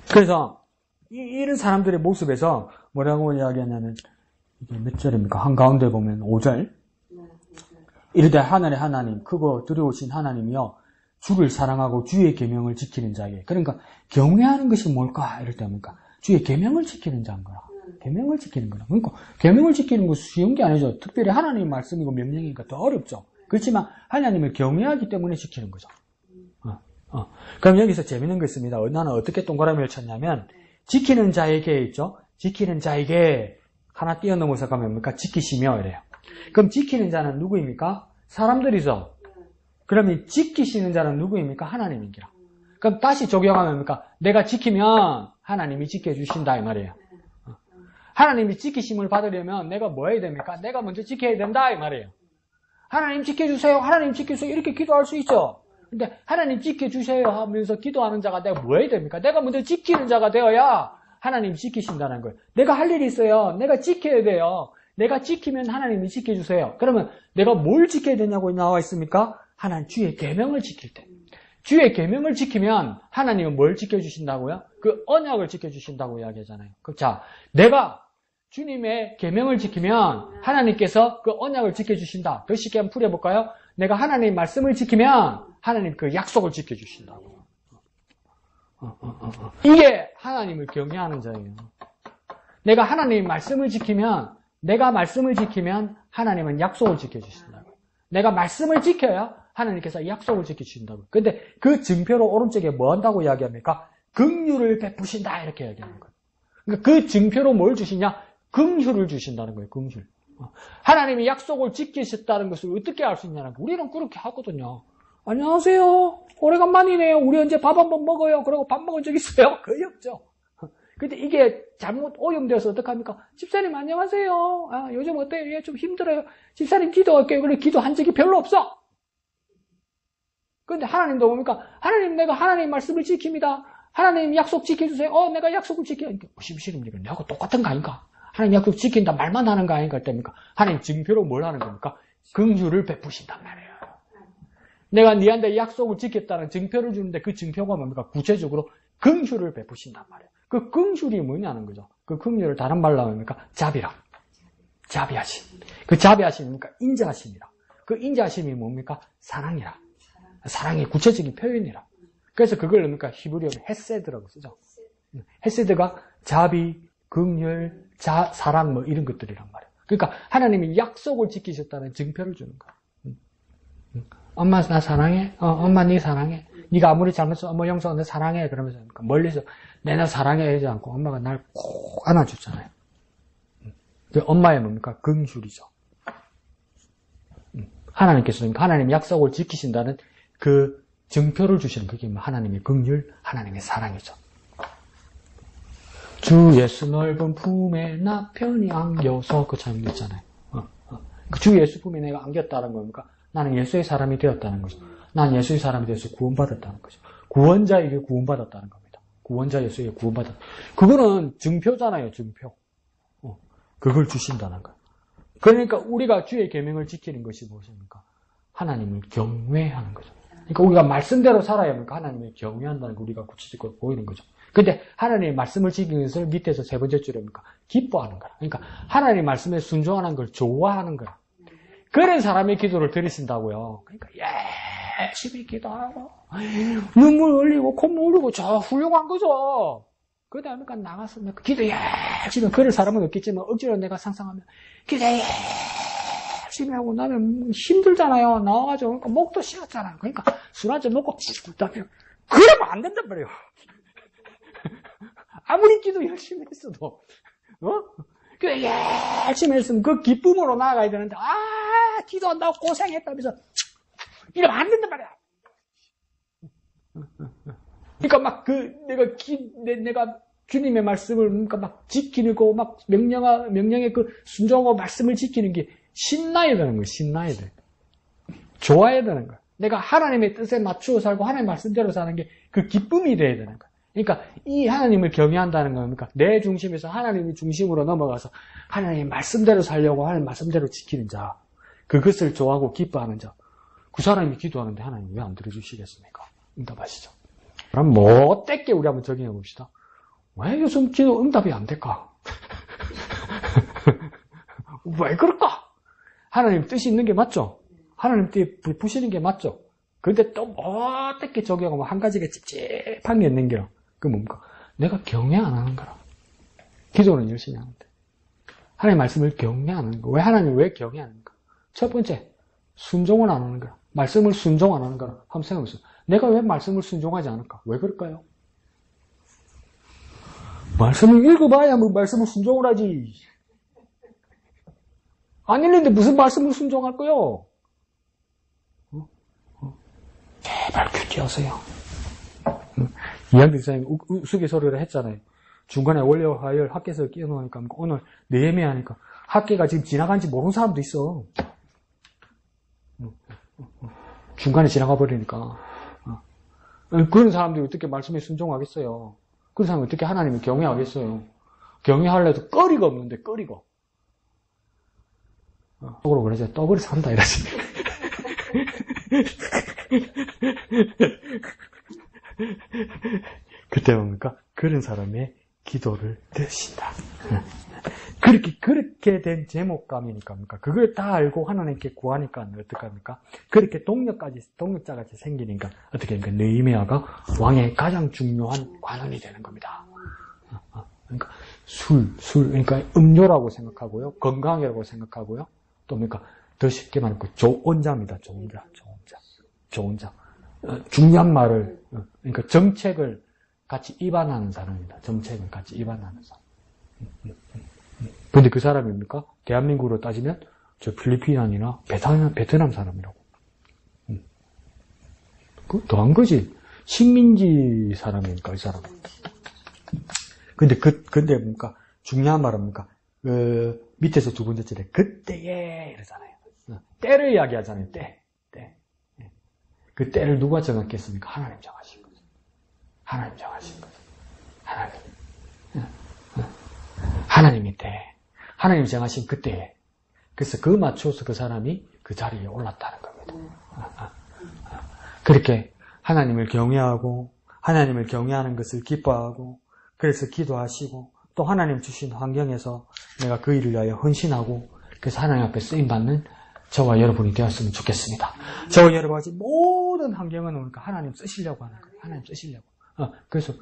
그래서 이런 사람들의 모습에서 뭐라고 이야기하냐면, 이게 몇 절입니까? 한가운데 보면 5절. 이르되 하늘의 하나님, 크고 두려우신 하나님이여, 주를 사랑하고 주의 계명을 지키는 자에게. 그러니까 경외하는 것이 뭘까? 이럴 때 뭡니까? 주의 계명을 지키는 자인 거라. 계명을 지키는 거라. 그러니까 계명을 지키는 것은 쉬운 게 아니죠. 특별히 하나님의 말씀이고 명령이니까 더 어렵죠. 그렇지만 하나님을 경외하기 때문에 지키는 거죠. 그럼 여기서 재밌는 거 있습니다. 나는 어떻게 동그라미를 쳤냐면, 지키는 자에게 있죠. 지키는 자에게 하나 뛰어넘어서 가면 뭡니까? 지키시며 이래요. 그럼 지키는 자는 누구입니까? 사람들이죠. 그러면 지키시는 자는 누구입니까? 하나님이기라. 그럼 다시 적용하면 뭡니까? 내가 지키면 하나님이 지켜주신다 이 말이에요. 하나님이 지키심을 받으려면 내가 뭐 해야 됩니까? 내가 먼저 지켜야 된다 이 말이에요. 하나님 지켜주세요. 하나님 지켜주세요. 이렇게 기도할 수 있죠. 근데 하나님 지켜주세요 하면서 기도하는 자가 내가 뭐 해야 됩니까? 내가 먼저 지키는 자가 되어야 하나님이 지키신다는 거예요. 내가 할 일이 있어요. 내가 지켜야 돼요. 내가 지키면 하나님이 지켜주세요. 그러면 내가 뭘 지켜야 되냐고 나와 있습니까? 하나님 주의 계명을 지킬 때. 주의 계명을 지키면 하나님은 뭘 지켜주신다고요? 그 언약을 지켜주신다고 이야기하잖아요. 자, 내가 주님의 계명을 지키면 하나님께서 그 언약을 지켜주신다. 더 쉽게 한번 풀어볼까요? 내가 하나님의 말씀을 지키면 하나님 그 약속을 지켜주신다고. 이게 하나님을 경외하는 자예요. 내가 하나님의 말씀을 지키면, 내가 말씀을 지키면 하나님은 약속을 지켜주신다고. 내가 말씀을 지켜야 하나님께서 약속을 지켜주신다고. 근데 그 증표로 오른쪽에 뭐 한다고 이야기합니까? 긍휼을 베푸신다 이렇게 이야기하는 거예요. 그러니까 그 증표로 뭘 주시냐? 긍휼을 주신다는 거예요. 긍휼. 하나님이 약속을 지키셨다는 것을 어떻게 알 수 있냐는 거예요. 우리는 그렇게 하거든요. 안녕하세요. 오래간만이네요. 우리 언제 밥 한번 먹어요. 그러고 밥 먹은 적 있어요? 거의 없죠. 근데 이게 잘못 오염되어서 어떡합니까? 집사님 안녕하세요. 요즘 어때요? 예, 좀 힘들어요. 집사님 기도할게요. 그래 기도한 적이 별로 없어. 근데 하나님도 뭡니까? 하나님 내가 하나님 말씀을 지킵니다. 하나님 약속 지켜주세요. 내가 약속을 지켜. 무시무시입니까? 내하고 똑같은 거 아닌가? 하나님 약속 지킨다 말만 하는 거 아닌가? 때입니까? 하나님 증표로 뭘 하는 겁니까? 긍휼을 베푸신단 말이에요. 내가 니한테 약속을 지켰다는 증표를 주는데 그 증표가 뭡니까? 구체적으로 긍휼을 베푸신단 말이에요. 그 긍휼이 뭐냐는 거죠. 그 긍휼을 다른 말로 합니까? 자비라. 자비하심. 그 자비하심입니까? 인자하심이라. 그 인자하심이 뭡니까? 사랑이라. 사랑의 구체적인 표현이라. 그래서 그걸 뭡니까? 히브리어로 헤세드라고 쓰죠. 헤세드가 자비, 긍휼, 사랑 뭐 이런 것들이란 말이에요. 그러니까 하나님이 약속을 지키셨다는 증표를 주는 거예요. 엄마 나 사랑해? 엄마 니 사랑해? 네가 아무리 잘못해서 어머 영서 내 사랑해 그러면서 멀리서 내 나 사랑해 하지 않고 엄마가 날 꼭 안아주잖아요. 그 엄마의 뭡니까? 긍휼이죠. 하나님께서 하나님 약속을 지키신다는 그 증표를 주시는 그게 하나님의 긍휼, 하나님의 사랑이죠. 주 예수 넓은 품에 나 편히 안겨서 그 장면 있잖아요. 주 예수 품에 내가 안겼다는 겁니까? 나는 예수의 사람이 되었다는 거죠. 난 예수의 사람이 되어서 구원받았다는 거죠. 구원자에게 구원받았다는 겁니다. 구원자 예수에게 구원받았다. 그거는 증표잖아요. 증표. 그걸 주신다는 거예요. 그러니까 우리가 주의 계명을 지키는 것이 무엇입니까? 하나님을 경외하는 거죠. 그러니까 우리가 말씀대로 살아야 합니까? 하나님을 경외한다는 거 우리가 구체적으로 보이는 거죠. 근데 하나님의 말씀을 지키는 것을 밑에서 세 번째 줄에 뭡니까? 기뻐하는 거라. 그러니까 하나님의 말씀에 순종하는 걸 좋아하는 거야. 그런 사람의 기도를 들으신다고요. 그러니까 열심히 기도하고 눈물 흘리고 콧물 흘리고 저 훌륭한 거죠. 그 다음에 나가서 기도 열심히 그럴 사람은 없겠지만 억지로 내가 상상하면 기도 열심히 하고 나면 힘들잖아요. 나와가지고 그러니까 목도 쉬었잖아요. 그러니까 술 한잔 먹고 그러면 안 된단 말이에요. 아무리 기도 열심히 했어도 그 열심히 했으면 그 기쁨으로 나아가야 되는데 기도한다고 고생했다면서 이러면 안 된단 말이야. 그러니까 막 내가 주님의 말씀을 그러니까 막 지키고 막 명령에 그 순종하고 말씀을 지키는 게 신나야 되는 거예요. 신나야 돼. 좋아야 되는 거야. 내가 하나님의 뜻에 맞추어 살고 하나님의 말씀대로 사는 게 그 기쁨이 돼야 되는 거야. 그러니까 이 하나님을 경외한다는 겁니까? 내 중심에서 하나님의 중심으로 넘어가서 하나님의 말씀대로 살려고 하나님의 말씀대로 지키는 자. 그것을 좋아하고 기뻐하는 자. 그 사람이 기도하는데 하나님 왜 안 들어주시겠습니까? 응답하시죠. 그럼 못되게 우리 한번 적용해 봅시다. 왜 요즘 기도 응답이 안 될까? 왜 그럴까? 하나님 뜻이 있는 게 맞죠? 하나님 뜻이 부시는 게 맞죠? 그런데 또 못되게 적용하면 한 가지가 찝찝한 게 있는 게요. 그 뭡니까? 내가 경외 안 하는 거라. 기도는 열심히 하는데. 하나님 말씀을 경외 안 하는 거. 왜 하나님 왜 경외 안 하는 거? 첫 번째, 순종을 안 하는 거라. 말씀을 순종 안 하는 거라. 한번 생각해보세요. 내가 왜 말씀을 순종하지 않을까? 왜 그럴까요? 말씀을 읽어봐야 뭐 말씀을 순종을 하지. 안 읽는데 무슨 말씀을 순종할 거요? 제발 큐티하세요. 이한길 사장님이 우스갯소리를 했잖아요. 중간에 월요 화요일 학교에서 끼워놓으니까 오늘 내외 하니까 학교가 지금 지나간지 모르는 사람도 있어. 중간에 지나가 버리니까. 그런 사람들이 어떻게 말씀에 순종하겠어요? 그런 사람이 어떻게 하나님을 경외하겠어요? 경외하려도 거리가 없는데, 거리가. 속으로 그러죠. 떠버리 산다, 이러지. 그때 뭡니까? 그런 사람의 기도를 드신다. 그렇게 된 제목감이니까, 그걸 다 알고 하나님께 구하니까, 어떡합니까? 그렇게 동력자같이 생기니까, 어떻게 합니까? 느헤미야가 왕의 가장 중요한 관원이 되는 겁니다. 그러니까, 그러니까 음료라고 생각하고요, 건강이라고 생각하고요, 또 뭡니까? 더 쉽게 말하면 좋은 자입니다. 좋은 자. 중요한 말을, 그러니까 정책을 같이 입안하는 사람입니다. 정책을 같이 입안하는 사람. 근데 그 사람입니까? 대한민국으로 따지면 저 필리핀이나 베트남 사람이라고. 그 더한 거지. 식민지 사람이니까 이 사람은. 근데 뭡니까? 중요한 말은 뭡니까? 밑에서 두 번째 줄에 그때에 이러잖아요. 때를 이야기하잖아요. 때. 그 때를 누가 정했겠습니까? 하나님 정하신 거죠. 하나님 정하신 거죠. 하나님이 때. 하나님이 정하신 그때에. 그래서 그 맞춰서 그 사람이 그 자리에 올랐다는 겁니다. 그렇게 하나님을 경외하고 하나님을 경외하는 것을 기뻐하고 그래서 기도하시고 또 하나님 주신 환경에서 내가 그 일을 위하여 헌신하고 그래서 하나님 앞에 쓰임받는 저와 여러분이 되었으면 좋겠습니다. 저와 여러분이 모든 환경은 그러니까 하나님 쓰시려고 하는 거예요. 하나님 쓰시려고. 그래서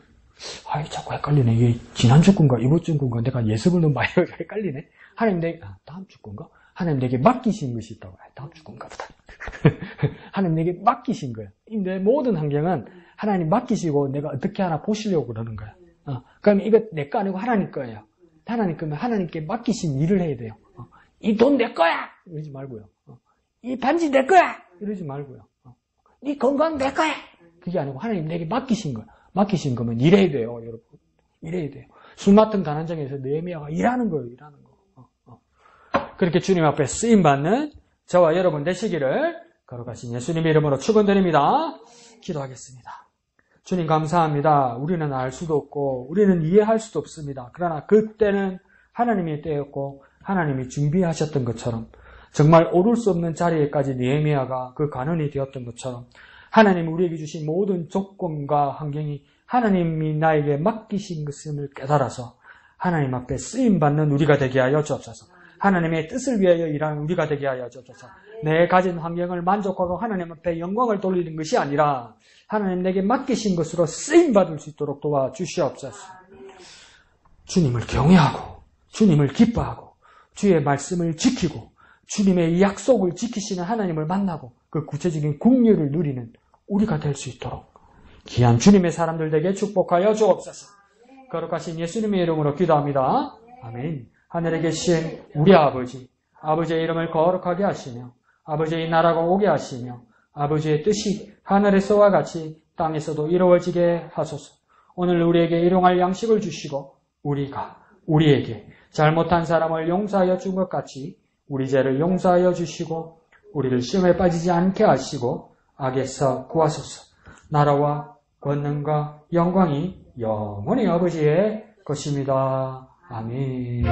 자꾸 헷갈리네. 이게 지난주 건가 이번 주 건가 내가 예습을 너무 많이 해서 헷갈리네. 하나님 내게 다음 주 건가? 하나님 내게 맡기신 것이 있다고. 다음 주 건가 보다. 하나님 내게 맡기신 거야. 내 모든 환경은 하나님 맡기시고 내가 어떻게 하나 보시려고 그러는 거야. 그럼 이거 내 거 아니고 하나님 거예요. 하나님 거면 하나님께 맡기신 일을 해야 돼요. 이 돈 내 거야! 이러지 말고요. 이 반지 내 거야! 이러지 말고요. 이 건강 내 거야! 그게 아니고 하나님 내게 맡기신 거야. 맡기신 거면 일해야 돼요, 여러분. 일해야 돼요. 술 맡은 가난장에서 느헤미야가 일하는 거예요, 일하는 거. 그렇게 주님 앞에 쓰임받는 저와 여러분 되시기를 거룩하신 예수님의 이름으로 축원드립니다. 기도하겠습니다. 주님 감사합니다. 우리는 알 수도 없고 우리는 이해할 수도 없습니다. 그러나 그때는 하나님의 때였고 하나님이 준비하셨던 것처럼 정말 오를 수 없는 자리에까지 느헤미야가 그 관원이 되었던 것처럼 하나님 우리에게 주신 모든 조건과 환경이 하나님이 나에게 맡기신 것임을 깨달아서 하나님 앞에 쓰임받는 우리가 되게 하여 주옵소서. 하나님의 뜻을 위하여 일하는 우리가 되게 하여 주옵소서. 내 가진 환경을 만족하고 하나님 앞에 영광을 돌리는 것이 아니라 하나님 내게 맡기신 것으로 쓰임받을 수 있도록 도와주시옵소서. 주님을 경외하고 주님을 기뻐하고 주의 말씀을 지키고 주님의 약속을 지키시는 하나님을 만나고 그 구체적인 긍휼을 누리는 우리가 될 수 있도록 귀한 주님의 사람들 되게 축복하여 주옵소서. 거룩하신 예수님의 이름으로 기도합니다. 아멘. 하늘에 계신 우리 아버지, 아버지의 이름을 거룩하게 하시며 아버지의 나라가 오게 하시며 아버지의 뜻이 하늘에서와 같이 땅에서도 이루어지게 하소서. 오늘 우리에게 일용할 양식을 주시고 우리가 우리에게 잘못한 사람을 용서하여 준 것 같이 우리 죄를 용서하여 주시고 우리를 시험에 빠지지 않게 하시고 악에서 구하소서. 나라와 권능과 영광이 영원히 아버지의 것입니다. 아멘.